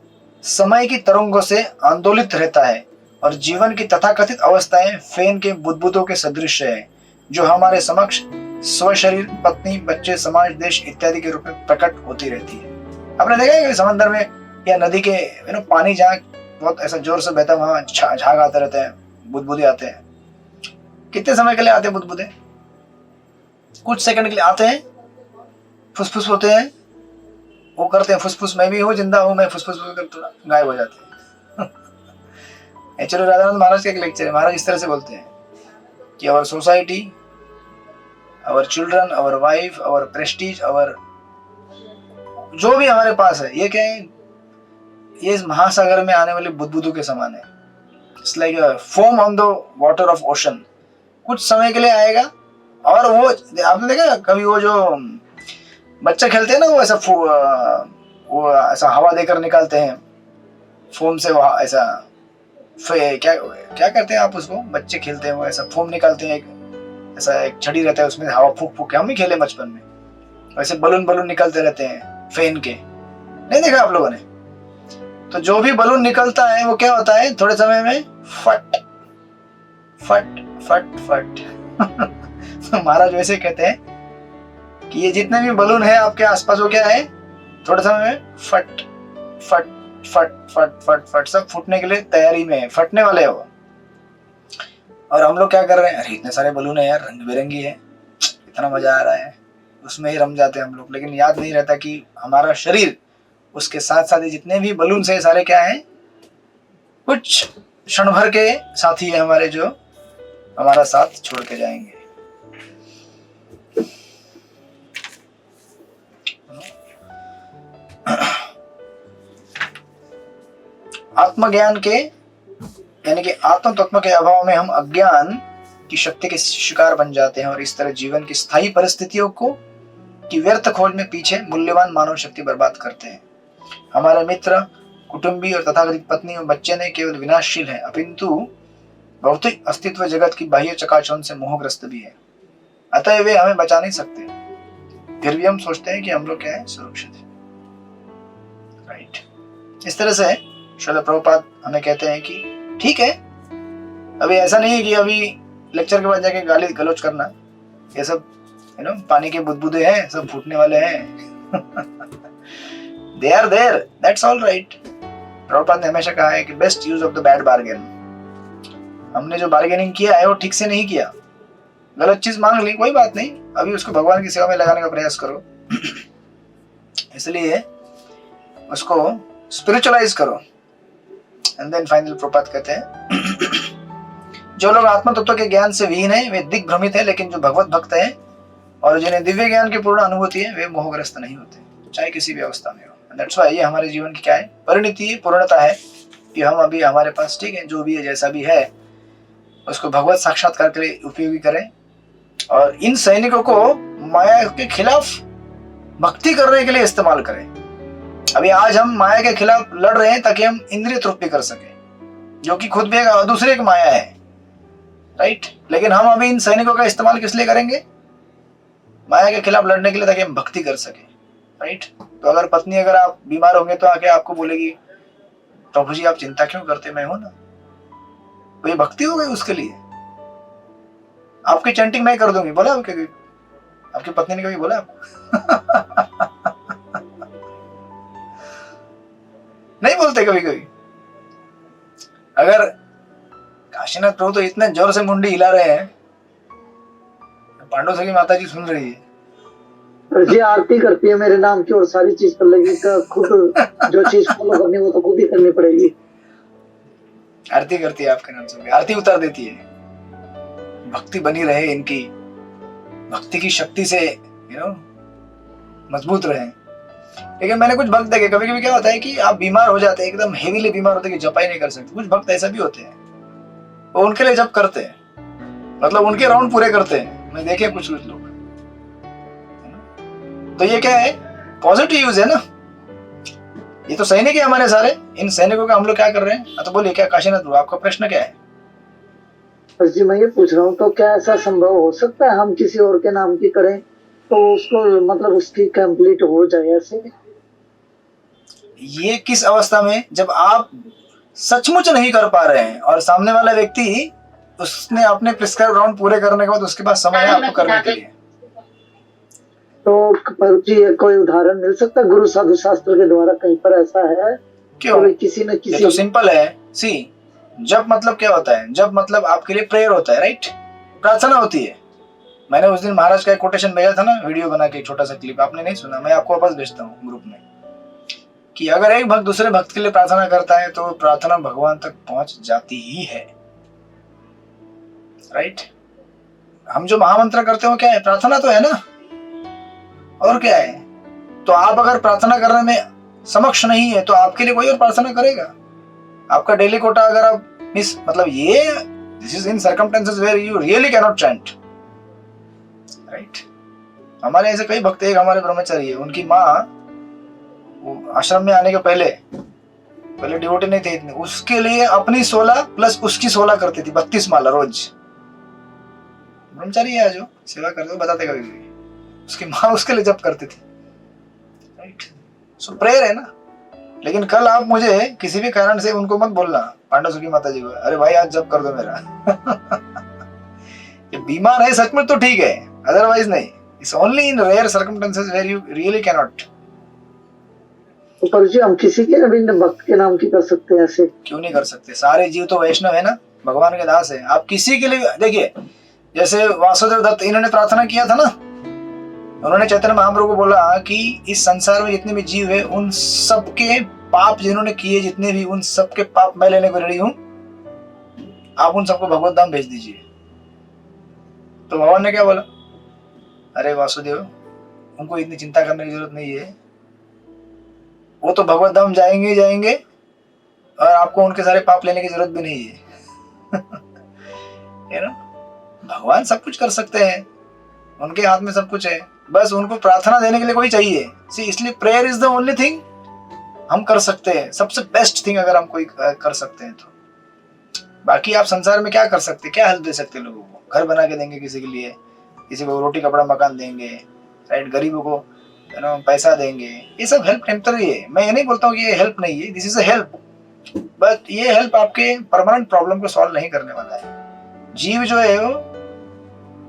समय की तरंगों से आंदोलित रहता है और जीवन की तथाकथित अवस्थाएं फेन के बुदबुदों के सदृश है, जो हमारे समक्ष स्व शरीर, पत्नी, बच्चे, समाज, देश इत्यादि के रूप में प्रकट होती रहती है। आपने देखा है कि समंदर में या नदी के पानी जहाँ बहुत ऐसा जोर से बहता है, वहां झाग आते रहते हैं, बुदबुदे आते हैं। कितने समय के लिए आते हैं बुदबुदे? कुछ सेकंड के लिए आते हैं, फुसफुस होते हैं, वो करते हैं फुसफुस, मैं भी हूँ, जिंदा हूँ मैं, फुसफुस कर गायब हो जाते हैं। एक्चुअली राधानंद महाराज का एक लेक्चर है, महाराज इस तरह से बोलते हैं कि our society, our children, our wife, our prestige, our जो भी हमारे पास है, ये क्या है? ये इस महासागर में आने वाले बुदबुदों के समान है। It's like a foam on the water of ocean. कुछ समय के लिए आएगा, और वो आपने देखा कभी वो जो बच्चे खेलते हैं ना, वो ऐसा हवा देकर निकालते हैं फोम से, वो ऐसा क्या क्या करते हैं आप उसको? बच्चे खेलते हैं, वो ऐसा फोम निकालते हैं, ऐसा एक छड़ी रहता है, उसमें हवा फूक फूक के, हम ही खेले बचपन में, वैसे बलून निकलते रहते हैं फेन के। नहीं देखा आप लोगों ने? तो जो भी बलून निकलता है वो क्या होता है? थोड़े समय में फट फट फट फट। महाराज वैसे कहते हैं कि ये जितने भी बलून है आपके आसपास, वो क्या है? थोड़े समय में फट फट फट फट फट फट सब फूटने के लिए तैयारी में है, फटने वाले हैं वो। और हम लोग क्या कर रहे हैं? अरे इतने सारे बलून है यार, रंग बिरंगी है, इतना मजा आ रहा है, उसमें ही रम जाते हैं हम लोग। लेकिन याद नहीं रहता कि हमारा शरीर, उसके साथ साथ जितने भी बलून है सारे क्या है? कुछ क्षण भर के साथी है हमारे, जो हमारा साथ छोड़ के जाएंगे। आत्मज्ञान के यानी कि आत्म तत्व के अभाव में हम अज्ञान की शक्ति के शिकार बन जाते हैं, और इस तरह जीवन की स्थायी परिस्थितियों को कि व्यर्थ खोज में पीछे मूल्यवान मानव शक्ति बर्बाद करते हैं। हमारे मित्र, कुटुंबी और तथाकथित पत्नी और बच्चे नहीं केवल विनाशशील है, अपिंतु भौतिक अस्तित्व जगत की बाह्य चकाचौंध से मोहग्रस्त भी है। अतः वे हमें बचा नहीं सकते, फिर भी हम सोचते हैं कि हम लोग क्या है, सुरक्षित है। राइट। इस तरह से श्रील प्रभुपाद हमें कहते हैं कि ठीक है, अभी ऐसा नहीं है कि अभी लेक्चर के बाद जाके गाली गलौज करना, ये सब पानी के बुदबुदे हैं, सब फूटने वाले हैं। They are there, that's all right. Prabhupada ने हमेशा कहा है कि best use of the bad bargain. हमने जो बार्गेनिंग किया है वो ठीक से नहीं किया, गलत चीज मांग ली, कोई बात नहीं, अभी उसको भगवान की सेवा में लगाने का प्रयास करो। इसलिए उसको स्पिरिचुअलाइज करो। एंड देन फाइनल प्रभुपाद कहते हैं जो लोग आत्म तत्व के ज्ञान से विहीन है वे दिग्भ्रमित है, लेकिन जो भगवत भक्त है और जिन्हें दिव्य ज्ञान की पूर्ण अनुभूति है वे मोहग्रस्त नहीं होते, चाहे किसी भी अवस्था में हो। दैट्स व्हाई ये हमारे जीवन की क्या है, परिणति है, पूर्णता है कि हम अभी हमारे पास ठीक है, जो भी है जैसा भी है उसको भगवत साक्षात्कार के लिए उपयोगी करें और इन सैनिकों को माया के खिलाफ भक्ति करने के लिए इस्तेमाल करें। अभी आज हम माया के खिलाफ लड़ रहे हैं ताकि हम इंद्रिय तृप्ति कर सके, जो कि खुद भी दूसरे एक माया है। राइट। लेकिन हम अभी इन सैनिकों का इस्तेमाल किस लिए करेंगे, माया के खिलाफ लड़ने के लिए, ताकि हम भक्ति कर सके। राइट। तो अगर पत्नी, अगर आप बीमार होंगे तो आके आपको बोलेगी प्रभु जी आप चिंता क्यों करते, मैं हूं ना, तो ये भक्ति हो गई उसके लिए। आपकी चैंटिंग मैं कर दूंगी, बोला आपके, आपकी पत्नी ने कभी बोला आपको? नहीं बोलते कभी कभी। अगर काशीनाथ प्रभु तो इतने जोर से मुंडी हिला रहे हैं, पांडव सखी माता जी सुन रही है, जी आरती करती है मेरे नाम की और सारी चीज कर लेगी, तो खुद जो चीज फॉलो करनी वो तो खुद ही करनी पड़ेगी। आरती करती है आपके नाम से, आरती उतार देती है, भक्ति बनी रहे, इनकी भक्ति की शक्ति से मजबूत रहे। लेकिन मैंने कुछ भक्त देखे, कभी कभी क्या होता है कि आप बीमार हो जाते हैं, एकदम हेवीली बीमार होते हैं कि जप ही नहीं कर सकते। कुछ भक्त ऐसा भी होते हैं, वो उनके लिए जप करते हैं, मतलब उनके राउंड पूरे करते हैं, मैं देखे कुछ लोग। तो ये क्या है, पॉजिटिव यूज है ना। ये तो सैनिक है हमारे सारे, इन सैनिकों का हम लोग क्या कर रहे हैं। तो बोलिए क्या काशीनाथ प्रभु, आपका प्रश्न क्या है? जी मैं ये पूछ रहा हूँ, तो क्या ऐसा संभव हो सकता है हम किसी और के नाम की करें तो उसको मतलब उसकी कंप्लीट हो जाए ऐसे? ये किस अवस्था में, जब आप सचमुच नहीं कर पा रहे हैं और सामने वाला व्यक्ति उसने अपने प्रिस्क्राइब राउंड पूरे करने के बाद उसके पास समय है आपको करने के लिए। तो जी कोई उदाहरण मिल सकता है गुरु साधु शास्त्र के द्वारा कहीं पर ऐसा है? क्यों? किसी न किसी, ये तो सिंपल है। सी, जब मतलब क्या होता है, जब मतलब आपके लिए प्रेयर होता है, राइट, प्रार्थना होती है। मैंने उस दिन महाराज का एक कोटेशन भेजा था ना, वीडियो बना के, छोटा सा क्लिप, आपने नहीं सुना, मैं आपको वापस भेजता हूँ ग्रुप में, कि अगर एक भक्त दूसरे भक्त के लिए प्रार्थना करता है तो प्रार्थना भगवान तक पहुंच जाती ही है। राइट। हम जो महामंत्र करते हो क्या है, प्रार्थना तो है ना, और क्या है। तो आप अगर प्रार्थना करने में समक्ष नहीं है तो आपके लिए कोई और प्रार्थना करेगा। आपका डेली कोटा अगर आप मिस, मतलब ये this is in circumstances where you really can not chant. Right. हमारे ऐसे कई भक्त, एक हमारे ब्रह्मचारी है, उनकी माँ आश्रम में आने के पहले डिवोटी नहीं थे इतने, उसके लिए अपनी 16 प्लस उसकी 16 करती थी, 32 माला रोज। ब्रह्मचारी है जो सेवा करते, बताते कभी, उसकी माँ उसके लिए जप करती थी। राइट। सो प्रेयर है ना। लेकिन कल आप मुझे किसी भी कारण से उनको मत बोलना, पांडव सखी माता जी को, अरे भाई आज जप कर दो मेरा। ये बीमार है सच में तो ठीक है, अदरवाइज नहीं। It's only in rare circumstances where you really can not. पर जी हम किसी के भी भक्त के नाम की कर सकते हैं ऐसे? क्यों नहीं कर सकते, सारे जीव तो वैष्णव है ना, भगवान के दास है। आप किसी के लिए देखिए, जैसे वासुदेव दत्त, इन्होंने प्रार्थना किया था ना, उन्होंने चैतन्य महाप्रभु को बोला कि इस संसार में जितने भी जीव है उन सबके पाप जिन्होंने किए, जितने भी, उन सबके पाप मैं लेने को रेडी हूं, आप उन सबको भगवत धाम भेज दीजिए। तो भगवान ने क्या बोला, अरे वासुदेव, उनको इतनी चिंता करने की जरूरत नहीं है, वो तो भगवत धाम जाएंगे ही जाएंगे और आपको उनके सारे पाप लेने की जरूरत भी नहीं है। है ना। भगवान सब कुछ कर सकते हैं, उनके हाथ में सब कुछ है। बस उनको प्रार्थना देने के लिए कोई चाहिए। सी इसलिए prayer is the only thing हम कर सकते हैं, सबसे बेस्ट थिंग अगर हम कोई कर सकते हैं तो। बाकी आप संसार में क्या कर सकते हैं, क्या हेल्प दे सकते हैं लोगों को? घर बना के देंगे किसी के लिए, किसी को रोटी कपड़ा मकान देंगे, राइट, गरीबों को पैसा देंगे, ये सब हेल्प टेम्पररी है। मैं ये नहीं बोलता हूँ कि ये हेल्प नहीं है, this is a help, but ये हेल्प आपके परमानेंट प्रॉब्लम को सॉल्व नहीं करने वाला है। जीव जो है वो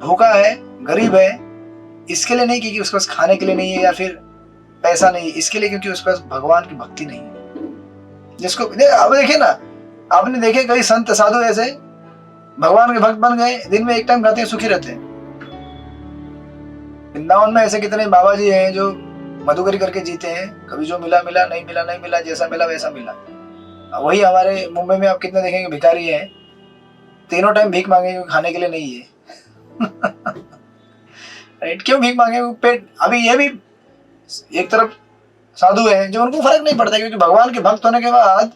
भूखा है, गरीब है, इसके लिए नहीं क्योंकि उसके पास खाने के लिए नहीं है या फिर पैसा नहीं है, इसके लिए क्योंकि उसके पास भगवान की भक्ति नहीं है। जिसको अब देखिए ना, आपने देखे कई संत साधु ऐसे भगवान के भक्त बन गए, दिन में एक टाइम खाते हैं, सुखी रहते हैं। वृंदावन में ऐसे कितने बाबा जी हैं जो मधुकरी करके जीते हैं, कभी जो मिला मिला, नहीं मिला नहीं मिला, जैसा मिला वैसा मिला। वही हमारे मुंबई में आप कितने देखेंगे भिखारी हैं, तीनों टाइम भीख मांगेंगे, खाने के लिए नहीं है। राइट, क्यों भीख मांगेंगे? पेट। अभी ये भी एक तरफ साधु हैं जो उनको फर्क नहीं पड़ता, क्योंकि भगवान के भक्त होने के बाद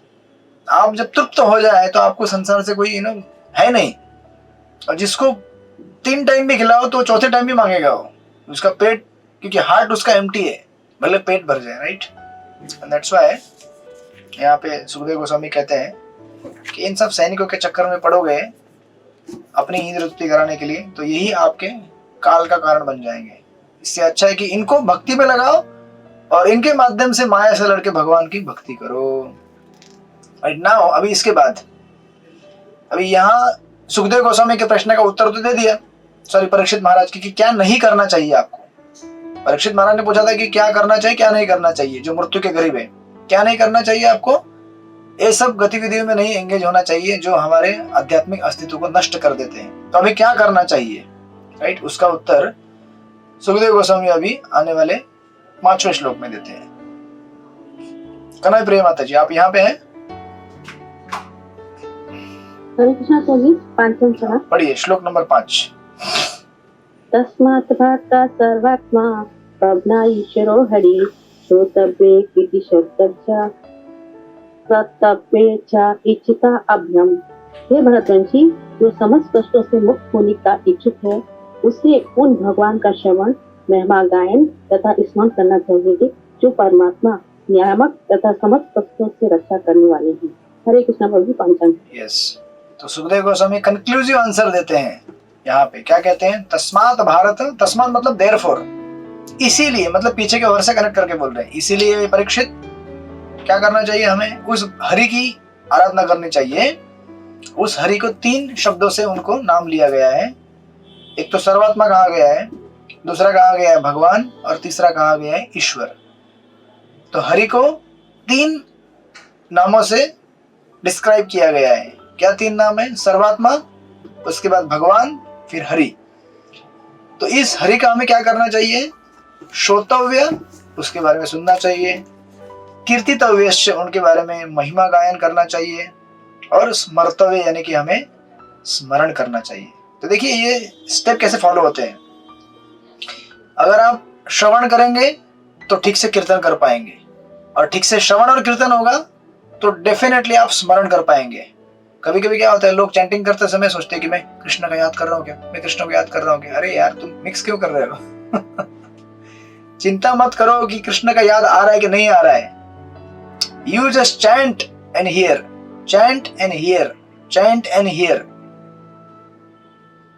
आप जब तृप्त हो जाए तो आपको संसार से कोई है नहीं। और जिसको 3 टाइम भी खिलाओ तो चौथे टाइम भी मांगेगा वो, उसका पेट, क्योंकि हार्ट उसका एम्प्टी है, भले पेट भर जाए, राइट। दैट्स व्हाई यहाँ पे सुखदेव गोस्वामी कहते हैं कि इन सब सैनिकों के चक्कर में पड़ोगे अपनी ईंद तृप्ति कराने के लिए, तो यही आपके काल का कारण बन जाएंगे। इससे अच्छा है कि इनको भक्ति में लगाओ और इनके माध्यम से माया से लड़के भगवान की भक्ति करो। राइट नाउ, अभी इसके बाद, अभी यहाँ सुखदेव गोस्वामी के प्रश्न का उत्तर तो दे दिया, सॉरी परीक्षित महाराज की, कि क्या नहीं करना चाहिए आपको। परीक्षित महाराज ने पूछा था कि क्या करना चाहिए क्या नहीं करना चाहिए, जो मृत्यु के करीब है, क्या नहीं करना चाहिए आपको? ये सब गतिविधियों में नहीं एंगेज होना चाहिए जो हमारे आध्यात्मिक अस्तित्व को नष्ट कर देते हैं। तो अभी क्या करना चाहिए, राइट? उसका उत्तर सुखदेव गोस्वामी अभी आने वाले 5वें श्लोक में देते हैं। कनई प्रिय माता जी, आप यहाँ पे हैं? हरे कृष्णा जी, 5वां श्लोक पढ़िए, श्लोक नंबर 5। तस्मात् भर्ता सर्वात्मा प्रज्ञा ईश्वरो हरि श्रोतव्ये किति शब्दस्य कर्तव्ये च इच्छिता अभ्यम। हे भरतवंशी, जो समस्त कष्टों से मुक्त होने का इच्छुक है उसे उन भगवान का श्रवण, महिमा गायन तथा स्मरण करना चाहिए जो परमात्मा नियामक तथा समस्त कष्टों से रक्षा करने वाले हैं। हरे कृष्णा प्रभु। 5। यस, तो सुखदेव गोस्वामी कंक्लूसिव आंसर देते हैं यहाँ पे। क्या कहते हैं? तस्मात भारत, तस्मात मतलब देयरफॉर, इसीलिए, मतलब पीछे के वर्ड से कनेक्ट करके बोल रहे हैं। इसीलिए परीक्षित, क्या करना चाहिए हमें? उस हरि की आराधना करनी चाहिए। उस हरि को 3 शब्दों से उनको नाम लिया गया है। एक तो सर्वात्मा कहा गया है, दूसरा कहा गया है भगवान, और तीसरा कहा गया है ईश्वर। तो हरि को 3 नामों से डिस्क्राइब किया गया है। क्या 3 नाम है? सर्वात्मा, उसके बाद भगवान, फिर हरि। तो इस हरि का हमें क्या करना चाहिए? श्रोतव्य, उसके बारे में सुनना चाहिए। कीर्तितव्य, उनके बारे में महिमा गायन करना चाहिए। और स्मर्तव्य, यानी कि हमें स्मरण करना चाहिए। तो देखिए ये स्टेप कैसे फॉलो होते हैं। अगर आप श्रवण करेंगे तो ठीक से कीर्तन कर पाएंगे, और ठीक से श्रवण और कीर्तन होगा तो डेफिनेटली आप स्मरण कर पाएंगे। कभी कभी क्या होता है, लोग चैंटिंग करते समय सोचते हैं कि मैं कृष्ण का याद कर रहा हूँ क्या, मैं कृष्ण को याद कर रहा हूँ क्या। अरे यार, तुम मिक्स क्यों कर रहे हो? चिंता मत करो कि कृष्ण का याद आ रहा है कि नहीं आ रहा है। You just chant and here, chant and here, chant and here.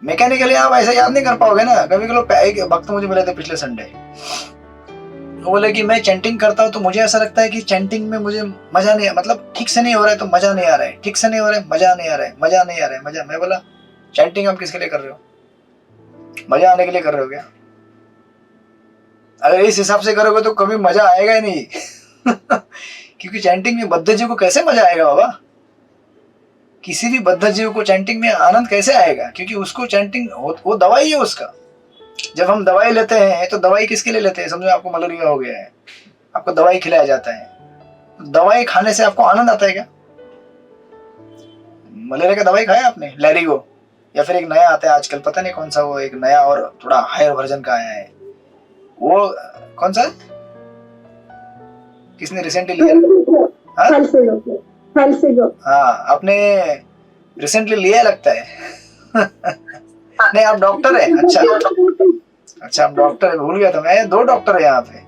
Mechanically आप ऐसा याद नहीं कर पाओगे ना। कभी लोग, एक भक्त मुझे मिले थे पिछले संडे, वो बोले कि मैं चैंटिंग करता हूँ तो मुझे ऐसा लगता है कि चैंटिंग में मुझे मजा नहीं, मतलब ठीक से नहीं हो रहा है तो मजा नहीं आ रहा है, ठीक से नहीं हो रहा है, मजा नहीं आ रहा है, मजा नहीं आ रहा है, मजा। मैं बोला चैंटिंग आप किसके लिए कर रहे हो? मजा आने के लिए कर रहे हो क्या? अगर इस हिसाब से करोगे तो कभी मजा आएगा ही नहीं। क्योंकि चैंटिंग में बद्ध जीव को कैसे मजा आएगा बाबा? किसी भी बद्ध जीव को चैंटिंग में आनंद कैसे आएगा? क्योंकि उसको चैंटिंग वो दवाई है उसका। जब हम दवाई लेते हैं तो दवाई किसके लिए लेते हैं? समझो आपको मलेरिया हो गया है, आपको दवाई खिलाया जाता है, दवाई खाने से आपको आनंद आता है क्या? मलेरिया का दवाई खाया आपने, लैरिगो, या फिर एक नया आता है आजकल, पता नहीं कौन सा, वो एक नया और थोड़ा हायर वर्जन का आया है, वो कौन सा? किसने रिसेंटली लिया? हाँ, आपने रिसेंटली लिया लगता है। नहीं, आप डॉक्टर है? अच्छा, अच्छा हम डॉक्टर है, भूल गया था मैं, 2 डॉक्टर है यहाँ पे,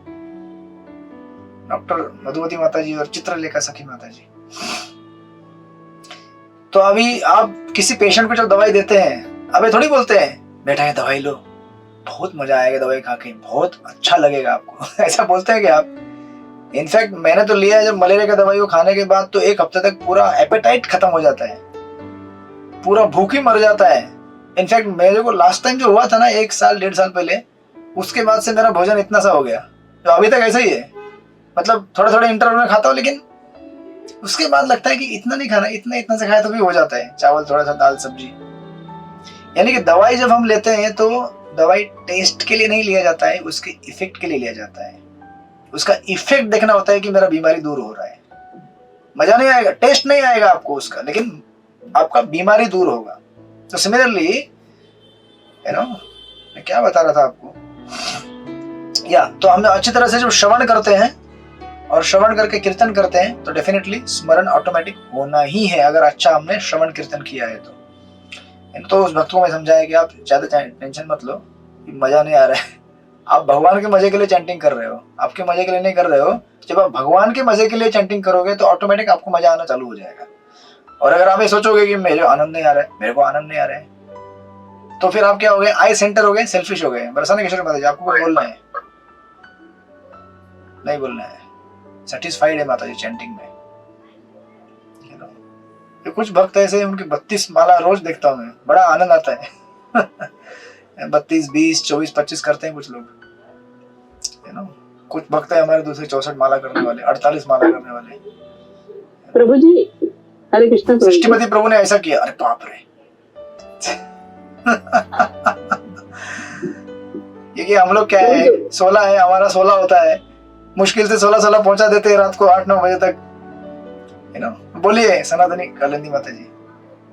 डॉक्टर मधुमती माता जी और चित्रलेखा सखी माता जी। तो अभी आप किसी पेशेंट को जब दवाई देते हैं, अबे थोड़ी बोलते हैं बेटा ये दवाई लो, बहुत मजा आएगा दवाई खा के, बहुत अच्छा लगेगा आपको ऐसा बोलते हैं कि आप? इनफैक्ट मैंने तो लिया है, जब मलेरिया का दवाई को खाने के बाद तो 1 हफ्ते तक पूरा एपेटाइट खत्म हो जाता है, पूरा भूख ही मर जाता है। इनफैक्ट मेरे को लास्ट टाइम जो हुआ था ना 1 साल 1.5 साल पहले, उसके बाद से मेरा भोजन इतना सा हो गया, तो अभी तक ऐसा ही है, मतलब थोड़े थोड़े इंटरवल में खाता हूँ, लेकिन उसके बाद लगता है कि इतना नहीं खाना, इतना से खाया तो भी हो जाता है, चावल थोड़ा सा, दाल सब्जी। यानी कि दवाई जब हम लेते हैं तो दवाई टेस्ट के लिए नहीं लिया जाता है, उसके इफेक्ट के लिए लिया जाता है। उसका इफेक्ट देखना होता है कि मेरा बीमारी दूर हो रहा है। मजा नहीं आएगा, टेस्ट नहीं आएगा आपको उसका, लेकिन आपका बीमारी दूर होगा। तो सिमिलरली मैं क्या बता रहा था आपको, तो हम अच्छी तरह से जब श्रवण करते हैं और श्रवण करके कीर्तन करते हैं तो डेफिनेटली स्मरण ऑटोमेटिक होना ही है, अगर अच्छा हमने श्रवण कीर्तन किया है तो उस भक्त को मैं समझाया कि आप ज्यादा टेंशन मत लो, मजा नहीं आ रहा है, आप भगवान के मजे के लिए चैंटिंग कर रहे हो, आपके मजे के लिए नहीं कर रहे हो। जब आप भगवान के मजे के लिए चैंटिंग करोगे तो ऑटोमेटिक आपको मजा आना चालू हो जाएगा। और अगर आप ये सोचोगे कि मेरे आनंद नहीं आ रहा है, मेरे को आनंद नहीं आ रहा है, तो फिर आप क्या हो गए, आई सेंटर हो गए, सेल्फिश हो गए। बरसाने किशोर माता जी आपको कुछ बोलना है? नहीं बोलना है, सेटिस्फाइड है माता जी चैंटिंग में। तो कुछ भक्त ऐसे उनकी 32 माला रोज देखता हूँ मैं, बड़ा आनंद आता है 32, 20, 24, 25 करते हैं कुछ लोग, कुछ भक्त है हमारे दूसरे 64 माला करने वाले, 48 माला करने वाले। प्रभु जी हरे कृष्ण। सृष्टिपति प्रभु ने ऐसा किया, अरे बाप रे क्योंकि हम लोग क्या है 16 है, हमारा 16 होता है, मुश्किल से 16 पहुंचा देते हैं रात को 8-9 बजे तक। बोलिए सनातनी कालिंदी माता जी।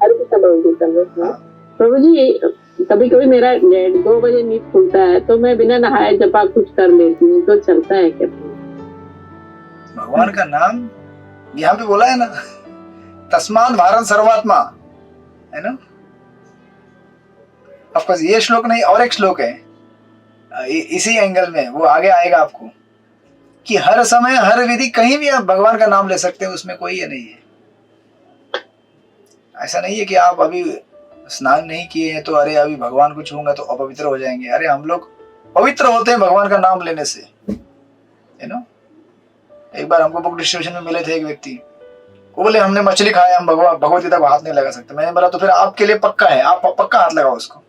हरे कृष्ण प्रभु जी, कभी कभी मेरा 2 बजे नींद खुलता है तो मैं बिना नहाए जपा कुछ कर लेती हूँ, तो चलता है क्या? भगवान का नाम यहाँ पे बोला है ना, तस्मात् भारत सर्वात्मा, है ना। ऑफकोर्स ये श्लोक नहीं, और एक श्लोक है इसी एंगल में, वो आगे आएगा आपको, कि हर समय हर विधि कहीं भी आप भगवान का नाम ले सकते हैं, उसमें कोई ये नहीं है। ऐसा नहीं है कि आप अभी स्नान नहीं किए हैं तो अरे अभी भगवान को छूंगा तो अपवित्र हो जाएंगे। अरे हम लोग पवित्र होते हैं भगवान का नाम लेने से, एक बार हमको बुक डिस्ट्रीब्यूशन में मिले थे एक व्यक्ति, वो बोले हमने मछली खाया, हम भगवत गीता को हाथ नहीं लगा सकते। मैंने बोला तो फिर आपके लिए पक्का है, आप पक्का हाथ लगाओ उसको,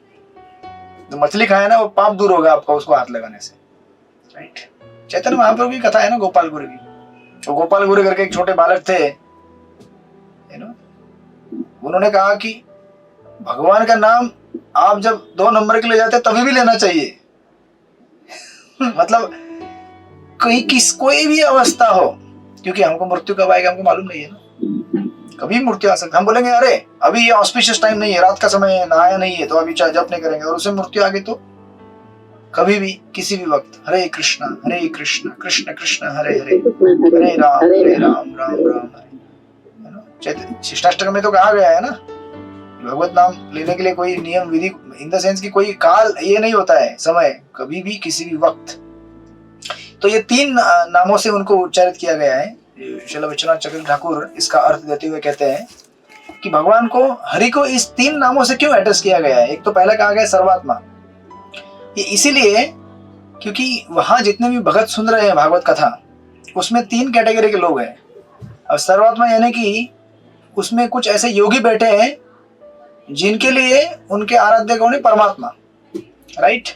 जो मछली खाया ना वो पाप दूर होगा आपका उसको हाथ लगाने से, राइट। चैतन्य महाप्रभु की कथा है ना गोपाल गुरु की, तो गोपाल गुरु करके एक छोटे बालक थे, उन्होंने कहा कि भगवान का नाम आप जब 2 नंबर के लिए जाते तभी भी लेना चाहिए मतलब कोई भी अवस्था हो, क्योंकि हमको मृत्यु कब आएगा हमको मालूम नहीं है ना, कभी मृत्यु आ सकता है। हम बोलेंगे अरे अभी ये ऑस्पिशियस टाइम नहीं है, रात का समय है, नहाया नहीं है, तो अभी चाहे जप नहीं करेंगे, और उसे मृत्यु आ गई तो कभी भी किसी भी वक्त हरे कृष्णा कृष्ण कृष्ण हरे हरे, हरे राम राम राम हरे। शिष्टाष्टक में तो कहा गया है ना, भगवत नाम लेने के लिए कोई नियम विधि इन द सेंस की कोई काल ये नहीं होता है, समय कभी भी किसी भी वक्त। तो ये 3 नामों से उनको उच्चारित किया गया है। श्रील विश्वनाथ चक्रवर्ती ठाकुर इसका अर्थ देते हुए कहते हैं कि भगवान को, हरि को इस 3 नामों से क्यों एड्रेस किया गया है। एक तो पहला कहा गया सर्वात्मा, ये इसीलिए क्योंकि वहां जितने भी भगत सुन रहे हैं भागवत कथा, उसमें 3 कैटेगरी के लोग हैं। अब सर्वात्मा यानी कि उसमें कुछ ऐसे योगी बैठे हैं जिनके लिए उनके आराध्य कौन है, परमात्मा, राइट।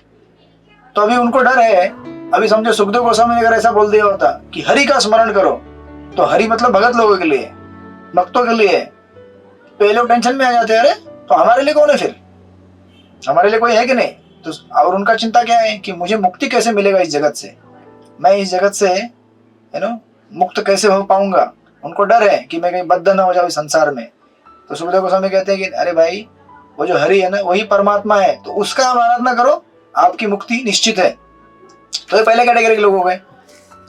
तो अभी उनको डर है, अभी समझो सुखदेव गोस्वामी ने अगर ऐसा बोल दिया होता कि हरि का स्मरण करो, तो हरि मतलब भगत लोगों के लिए, भक्तों के लिए, तो ये लोग टेंशन में आ जाते हैं, अरे तो हमारे लिए कौन है, फिर हमारे लिए कोई है कि नहीं। तो और उनका चिंता क्या है कि मुझे मुक्ति कैसे मिलेगा इस जगत से, मैं इस जगत से मुक्त कैसे हो पाऊंगा। उनको डर है कि मैं कहीं बद्ध ना हो जाऊं संसार में। तो सुखदेव गोस्वामी कहते हैं कि अरे भाई वो जो हरि है ना वही परमात्मा है, तो उसका आप आराधना करो, आपकी मुक्ति निश्चित है। तो ये पहले कैटेगरी के लोग हो गए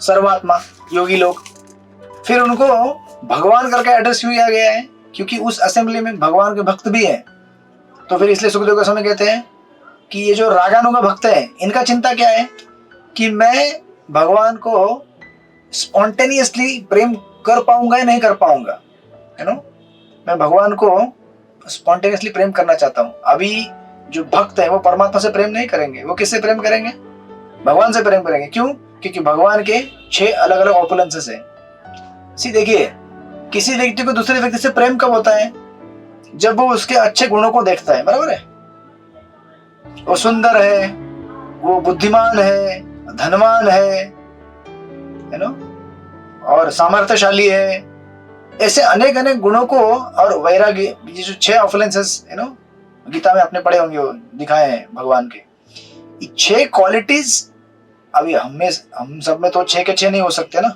सर्वात्मा, योगी लोग। फिर उनको भगवान करके एड्रेस किया गया है क्योंकि उस असेंबली में भगवान के भक्त भी हैं। तो फिर इसलिए सुखदेव गोस्वामी कहते हैं कि ये जो रागानुगा भक्त है इनका चिंता क्या है कि मैं भगवान को स्पॉन्टेनियसली प्रेम कर पाऊंगा या नहीं कर पाऊंगा, यू नो, मैं भगवान को स्पॉन्टेनियसली प्रेम करना चाहता हूँ। अभी जो भक्त है वो परमात्मा से प्रेम नहीं करेंगे, वो किससे प्रेम करेंगे? भगवान से प्रेम करेंगे। क्यों? क्योंकि भगवान के 6 अलग अलग ऑपुलेंसेस है। सी देखिए, किसी व्यक्ति को दूसरे व्यक्ति से प्रेम कब होता है? जब वो उसके अच्छे गुणों को देखता है, बराबर है? वो सुंदर है, वो बुद्धिमान है, धनवान है, यू नो, और सामर्थ्यशाली है, ऐसे अनेक अनेक गुणों को, और वैराग्य, ये जो 6 ऑफलेंसेस, यू नो, गीता में आपने पढ़े होंगे, वो दिखाए हैं भगवान के। ये 6 क्वालिटीज, अभी हम सब में तो 6 के 6 नहीं हो सकते ना,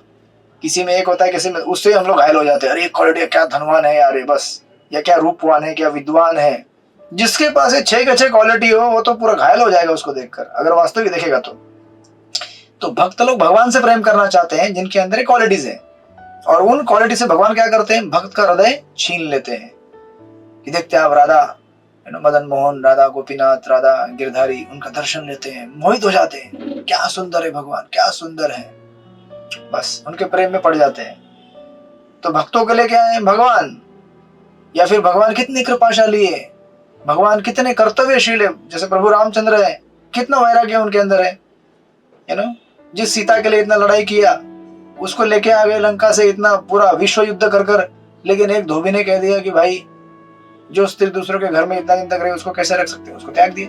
किसी में एक होता है, किसी में, उससे हम लोग घायल हो जाते हैं। अरे क्वालिटी क्या धनवान है यार, बस, या क्या रूपवान है, क्या विद्वान है। जिसके पास 6 के 6 क्वालिटी हो वो तो पूरा घायल हो जाएगा उसको देखकर, अगर वास्तविक देखेगा तो भक्त लोग भगवान से प्रेम करना चाहते हैं जिनके अंदर क्वालिटीज है, और उन क्वालिटी से भगवान क्या करते हैं? भक्त का हृदय छीन लेते हैं। कि देखते हैं आप राधा, मदन मोहन, राधा गोपीनाथ, राधा गिरधारी, उनका दर्शन लेते हैं, मोहित हो जाते हैं, क्या सुंदर है भगवान, क्या सुंदर है, बस उनके प्रेम में पड़ जाते हैं। तो भक्तों के लिए क्या है? भगवान, या फिर भगवान कितनी कृपाशाली है, भगवान कितने कर्तव्यशील है। जैसे प्रभु रामचंद्र है, कितना वैराग्य उनके अंदर है, यू नो, जिस सीता के लिए इतना लड़ाई किया, उसको लेके आ गए लंका से, इतना पूरा विश्व युद्ध कर, लेकिन एक धोबी ने कह दिया कि भाई जो स्त्री दूसरों के घर में इतना दिन तक रहे उसको कैसे रख सकते हैं, उसको त्याग दिया,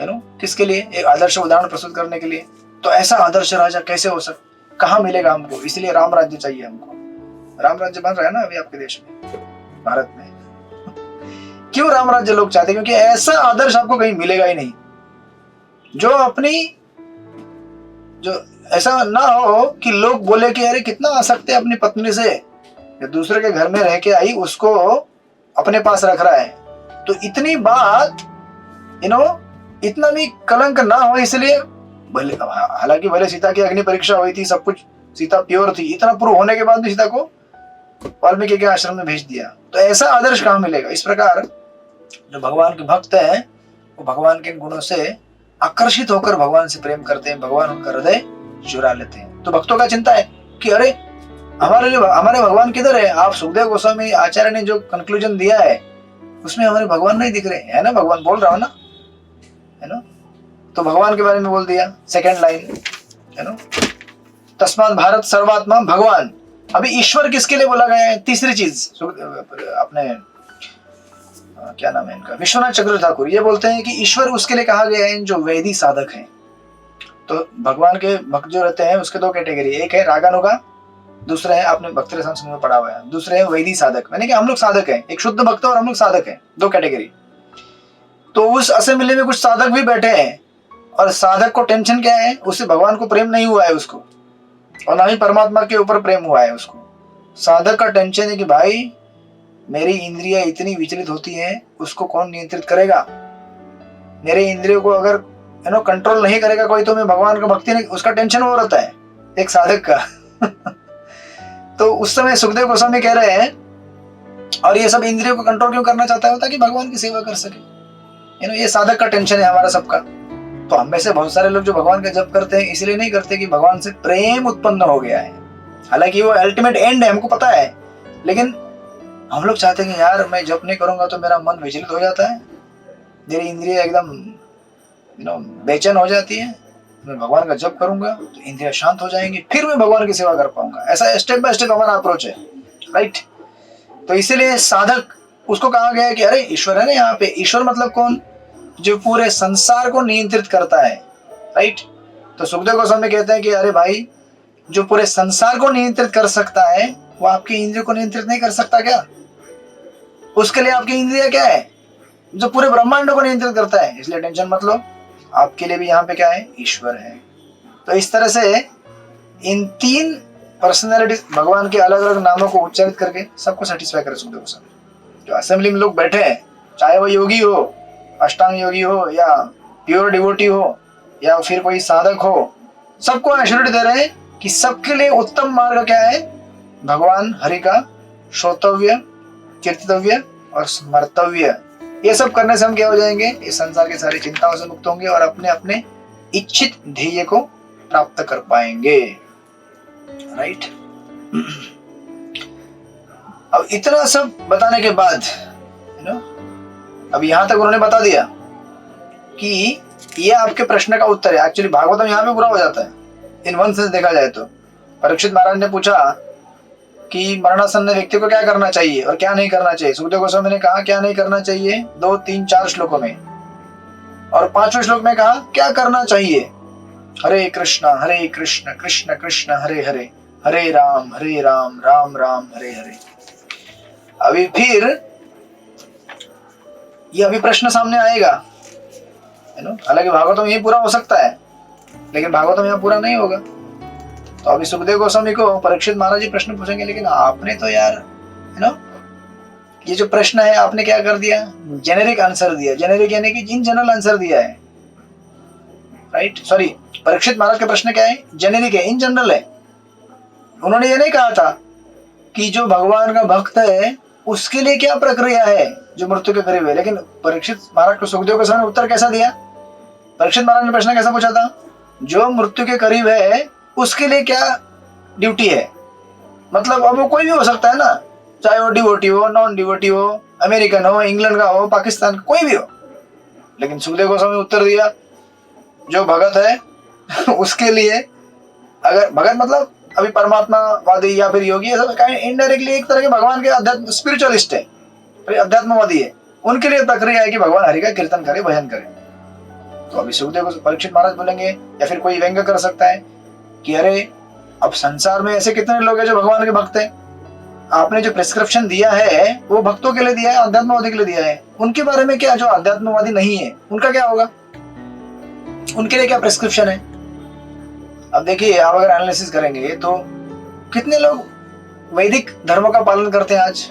यू नो, किसके लिए? एक आदर्श उदाहरण प्रस्तुत करने के लिए। तो ऐसा आदर्श राजा कैसे हो सकता, कहाँ मिलेगा हमको? इसलिए राम राज्य चाहिए हमको। राम राज्य बन रहा है ना अभी आपके देश में, भारत में। क्यों राम राज्य लोग चाहते हैं? क्योंकि ऐसा आदर्श आपको कहीं मिलेगा ही नहीं, जो ऐसा ना हो कि लोग बोले कि अरे कितना आसक्त है अपनी पत्नी से, दूसरे के घर में रह के आई उसको अपने पास रख रहा है। तो इतनी बात, यू नो, इतना भी कलंक ना हो, इसलिए भले, हालांकि भले सीता की अग्नि परीक्षा हुई थी, सब कुछ, सीता प्योर थी, इतना प्रूव होने के बाद भी सीता को वाल्मीकि के आश्रम में भेज दिया। तो ऐसा आदर्श कहाँ मिलेगा? इस प्रकार जो भगवान के भक्त हैं वो भगवान के गुणों से आकर्षित होकर भगवान से प्रेम करते हैं, भगवान उनका हृदय चुरा लेते हैं। तो भक्तों का चिंता है कि अरे हमारे भगवान किधर है? आप सुखदेव गोस्वामी आचार्य ने जो कंक्लूजन दिया है उसमें हमारे भगवान नहीं दिख रहे है ना, भगवान बोल रहा हो ना, है ना। तो भगवान के बारे में बोल दिया, सेकंड लाइन, है ना, तस्मात् भारत सर्वात्मा भगवान। अभी ईश्वर किसके लिए बोला गया है? तीसरी चीज अपने क्या नाम है इनका, विश्वनाथ चक्रवर्ती ठाकुर, ये बोलते हैं कि ईश्वर उसके लिए कहा गया है जो वैदिक साधक हैं। तो भगवान के भक्त जो रहते हैं उसके 2 कैटेगरी, एक है रागानुगा, दूसरे है, आपने भक्त रसायन समूह में पढ़ा हुआ है, दूसरे है वैदिक साधक, यानी कि हम लोग साधक हैं, एक शुद्ध भक्त और हम लोग साधक हैं, 2 कैटेगरी। तो उस असेंबली में कुछ साधक भी बैठे हैं, और साधक को टेंशन क्या है? उससे भगवान को प्रेम नहीं हुआ है उसको, और ना ही परमात्मा के ऊपर प्रेम हुआ है उसको। साधक का टेंशन है कि भाई मेरी इंद्रियां इतनी विचलित होती हैं, उसको कौन नियंत्रित करेगा? मेरे इंद्रियों को अगर, यू नो, कंट्रोल नहीं करेगा कोई, तो मैं भगवान का भक्ति नहीं, उसका टेंशन वो रहता है एक साधक का। तो उस समय सुखदेव गोस्वामी कह रहे हैं, और ये सब इंद्रियों को कंट्रोल क्यों करना चाहता है? ताकि भगवान की सेवा कर सके, यू नो, ये साधक का टेंशन है हमारा सबका। तो हम में से बहुत सारे लोग जो भगवान का जप करते हैं इसलिए नहीं करते कि भगवान से प्रेम उत्पन्न हो गया है, हालांकि वो अल्टीमेट एंड है, हमको पता है, लेकिन हम लोग चाहते हैं कि यार मैं जप नहीं करूंगा तो मेरा मन विचलित हो जाता है, मेरी इंद्रियां एकदम, यू नो, बेचैन हो जाती है। मैं भगवान का जप करूंगा तो इंद्रियां शांत हो जाएंगी, फिर मैं भगवान की सेवा कर पाऊंगा। ऐसा स्टेप बाय स्टेप हमारा अप्रोच है, राइट। तो इसीलिए साधक उसको कहा गया है कि अरे ईश्वर है ना यहाँ पे। ईश्वर मतलब कौन? जो पूरे संसार को नियंत्रित करता है, राइट। तो सुखदेव गोस्वामी कहते हैं कि अरे भाई, जो पूरे संसार को नियंत्रित कर सकता है वो आपकी इंद्रियों को नियंत्रित नहीं कर सकता क्या? उसके लिए आपकी इंद्रिया क्या है? जो पूरे ब्रह्मांड को नियंत्रित करता है। इसलिए टेंशन मत लो, आपके लिए भी यहाँ पे क्या है? ईश्वर है। तो इस तरह से इन 3 पर्सनैलिटी भगवान के अलग अलग नामों को उच्चारित करके सबको सेटिस्फाई करे सुखदेव गोस्वामी। जो असेंबली में लोग बैठे हैं, चाहे वो योगी हो, अष्टांग योगी हो, या प्योर डिवोटी हो, या फिर कोई साधक हो, सबको एश्योरिटी दे रहे हैं कि सबके लिए उत्तम मार्ग क्या है? भगवान हरि का श्रोतव्य, कीर्तितव्य और स्मर्तव्य, ये सब करने से हम क्या हो जाएंगे, इस संसार की सारी चिंताओं से मुक्त होंगे और अपने अपने इच्छित ध्येय को प्राप्त कर पाएंगे। राइट। अब इतना सब बताने के बाद अब यहां तक उन्होंने बता दिया कि ये आपके प्रश्न का उत्तर है। एक्चुअली भागवतम यहाँ पे पूरा हो जाता है इन वन सेंस देखा जाए तो। परीक्षित महाराज ने पूछा कि मरणासन्न व्यक्ति को क्या करना चाहिए और क्या नहीं करना चाहिए। सुखदेव गोस्वामी ने कहा क्या नहीं करना चाहिए 2, 3, 4 श्लोकों में, और 5वें श्लोक में कहा क्या करना चाहिए। हरे कृष्ण कृष्ण कृष्ण हरे हरे, हरे राम राम राम हरे हरे। अभी फिर ये अभी प्रश्न सामने आएगा, है ना। हालांकि भागवतम ये पूरा हो सकता है, लेकिन भागवतम यहाँ पूरा नहीं होगा। तो अभी सुखदेव गोस्वामी को परीक्षित महाराज जी प्रश्न पूछेंगे, लेकिन आपने तो यार, है ना, ये जो प्रश्न है आपने क्या कर दिया, जेनेरिक आंसर दिया। जेनेरिक यानी कि इन जनरल आंसर दिया है। राइट, सॉरी, परीक्षित महाराज का प्रश्न क्या है, जेनेरिक है, इन जनरल है। उन्होंने ये नहीं कहा था कि जो भगवान का भक्त है उसके लिए क्या प्रक्रिया है जो मृत्यु के करीब है। लेकिन परीक्षित महाराज को सुखदेव के सामने उत्तर कैसा दिया, परीक्षित महाराज ने प्रश्न कैसा पूछा था, जो मृत्यु के करीब है उसके लिए क्या ड्यूटी है। मतलब अब वो कोई भी हो सकता है ना, चाहे वो डिवोटी हो, नॉन डिवोटी हो, अमेरिकन हो, इंग्लैंड का हो, पाकिस्तान का, कोई भी हो। लेकिन सुखदेव गोस्वामी ने उत्तर दिया जो भगत है उसके लिए, अगर भगत मतलब अभी परमात्मावादी या फिर योगी, इनडायरेक्टली एक तरह के भगवान के अध्यात्म स्पिरिचुअलिस्ट है, अध्यात्मवादी है, उनके लिए प्रक्रिया है कि भगवान हरि का कीर्तन करे, भजन करे। तो अभी सुखदेव को परीक्षित महाराज बोलेंगे, या फिर कोई व्यंग्य कर सकता है कि अरे अब संसार में ऐसे कितने लोग हैं जो भगवान के भक्त हैं, आपने जो प्रिस्क्रिप्शन दिया है वो भक्तों के लिए दिया है, अध्यात्मवादी के लिए दिया है, उनके बारे में क्या, जो अध्यात्मवादी नहीं है उनका क्या होगा, उनके लिए क्या प्रिस्क्रिप्शन है। अब देखिए, आप अगर एनालिसिस करेंगे तो कितने लोग वैदिक धर्म का पालन करते हैं आज,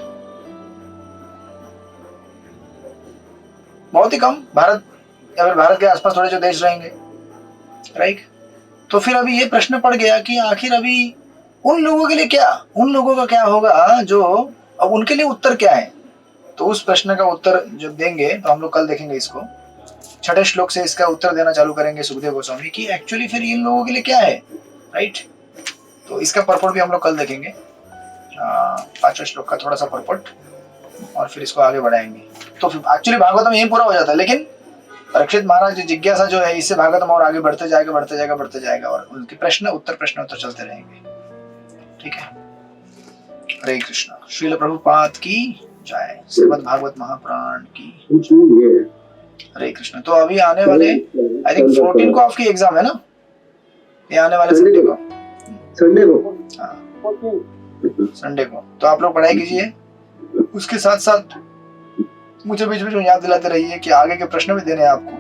बहुत ही कम। भारत या फिर भारत के आसपास थोड़े जो देश रहेंगे, राइट। तो फिर अभी ये प्रश्न पड़ गया कि आखिर अभी उन लोगों के लिए क्या, उन लोगों का क्या होगा जो, अब उनके लिए उत्तर क्या है। तो उस प्रश्न का उत्तर जब देंगे तो हम लोग कल देखेंगे इसको, 6ठे श्लोक से इसका उत्तर देना चालू करेंगे सुखदेव गोस्वामी की एक्चुअली फिर इन लोगों के लिए क्या है, राइट। तो इसका परपट भी हम लोग कल देखेंगे, 5वें श्लोक का थोड़ा सा परपट, और फिर इसको आगे बढ़ाएंगे। तो फिर एक्चुअली भागवतम यही पूरा हो जाता है, लेकिन परीक्षित महाराज जिज्ञासा जो है, इससे भागवतम और आगे बढ़ते जाएगा और उनके प्रश्न उत्तर चलते रहेंगे। ठीक है, हरे कृष्णा। श्रील प्रभुपाद की जय, श्रीमद् भागवत महापुराण की हरे कृष्ण। तो अभी आने वाले आई थिंक 14 को आपकी एग्जाम है ना, ये आने वाले संडे को, हाँ संडे को। तो आप लोग पढ़ाई कीजिए, उसके साथ साथ मुझे बीच बीच में याद दिलाते रहिए कि आगे के प्रश्न भी देने हैं आपको।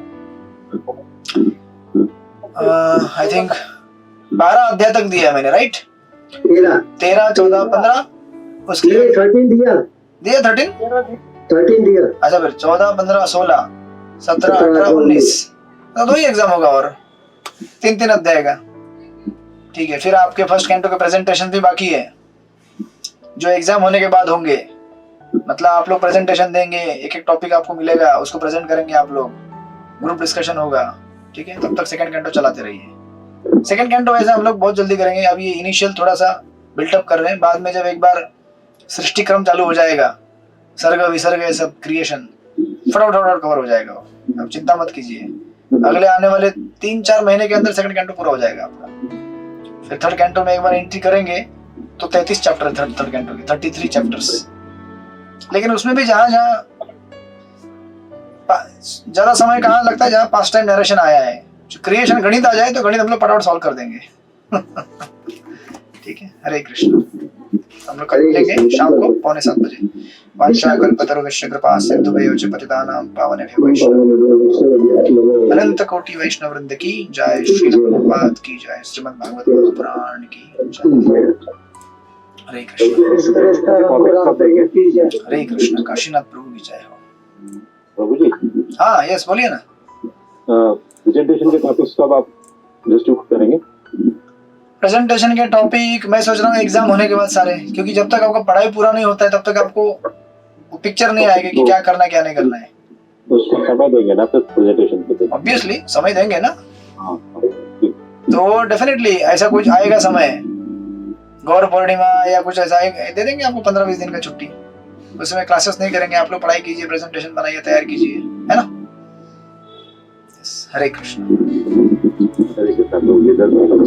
आई थिंक 12 अध्याय तक दिया है मैंने, राइट, 13, 14, 15, उसके 13 दिया 13 दिया। अच्छा, फिर 14, 15, 16, 17, 18, 19, तो 2 ही एग्जाम होगा और 3 अध्याय का। ठीक है, फिर आपके फर्स्ट कैंटो के प्रेजेंटेशन भी बाकी है, जो एग्जाम होने के बाद होंगे। मतलब आप लोग प्रेजेंटेशन देंगे, एक टॉपिक आपको मिलेगा, उसको प्रेजेंट करेंगे आप लोग, ग्रुप डिस्कशन होगा। ठीक है, तब तक सेकंड कैंटो चलाते रहिए। सेकंड कैंटो वैसे हम लोग बहुत जल्दी करेंगे, अभी ये इनिशियल थोड़ा सा बिल्टअप कर रहे हैं, बाद में जब एक बार सृष्टि क्रम चालू हो जाएगा, सर्ग विसर्ग ये सब क्रिएशन फटाफट कवर हो जाएगा। अब चिंता मत कीजिए, अगले आने वाले 3-4 महीने के अंदर सेकंड कैंटो पूरा हो जाएगा आपका। फिर थर्ड कैंटो में एक बार एंट्री करेंगे तो 33 चैप्टर थर्ड कैंटो की, 33 चैप्टर्स। लेकिन उसमें भी जहां ज्यादा समय कहाँ लगता है, जहां पास्ट टाइम नरेशन आया है। क्रिएशन गणित आ जाए तो गणित हम लोग फटाफट सॉल्व कर देंगे। ठीक है, हरे कृष्ण। हम लोग कल मिलेंगे शाम को 6:45 बजे। वाञ्छाकल्पतरुभ्यश्च कृपा सिन्धुभ्यो च पतितानां पावनेभ्यो वैष्णवेभ्यो अनंत कोटि वैष्णव वृंद की जय। श्रील प्रभुपाद की जय। श्रीमद् भागवत महापुराण की जय। हरे कृष्ण। हरे कृष्ण। काशीनाथ प्रभु की जय हो। प्रभु जी, हाँ यस बोलिए ना। प्रेजेंटेशन के टॉपिक्स कब आप डिस्ट्रीब्यूट करेंगे? प्रेजेंटेशन के टॉपिक मैं सोच रहा हूँ एग्जाम होने के बाद सारे, क्योंकि जब तक आपका पढ़ाई पूरा नहीं होता है तब तक आपको पिक्चर नहीं आएगी कि क्या करना है क्या नहीं करना है। तो उसको समय देंगे ना फिर प्रेजेंटेशन के लिए। ऑब्वियसली समय देंगे ना, हाँ, तो डेफिनेटली ऐसा कुछ आएगा समय, गौर पूर्णिमा या कुछ ऐसा दे देंगे आपको 15-20 दिन का छुट्टी, उसमें क्लासेस नहीं करेंगे, आप लोग पढ़ाई कीजिए, प्रेजेंटेशन बनाइए, तैयार कीजिए, है ना। हरे कृष्ण। हरे कृष्ण।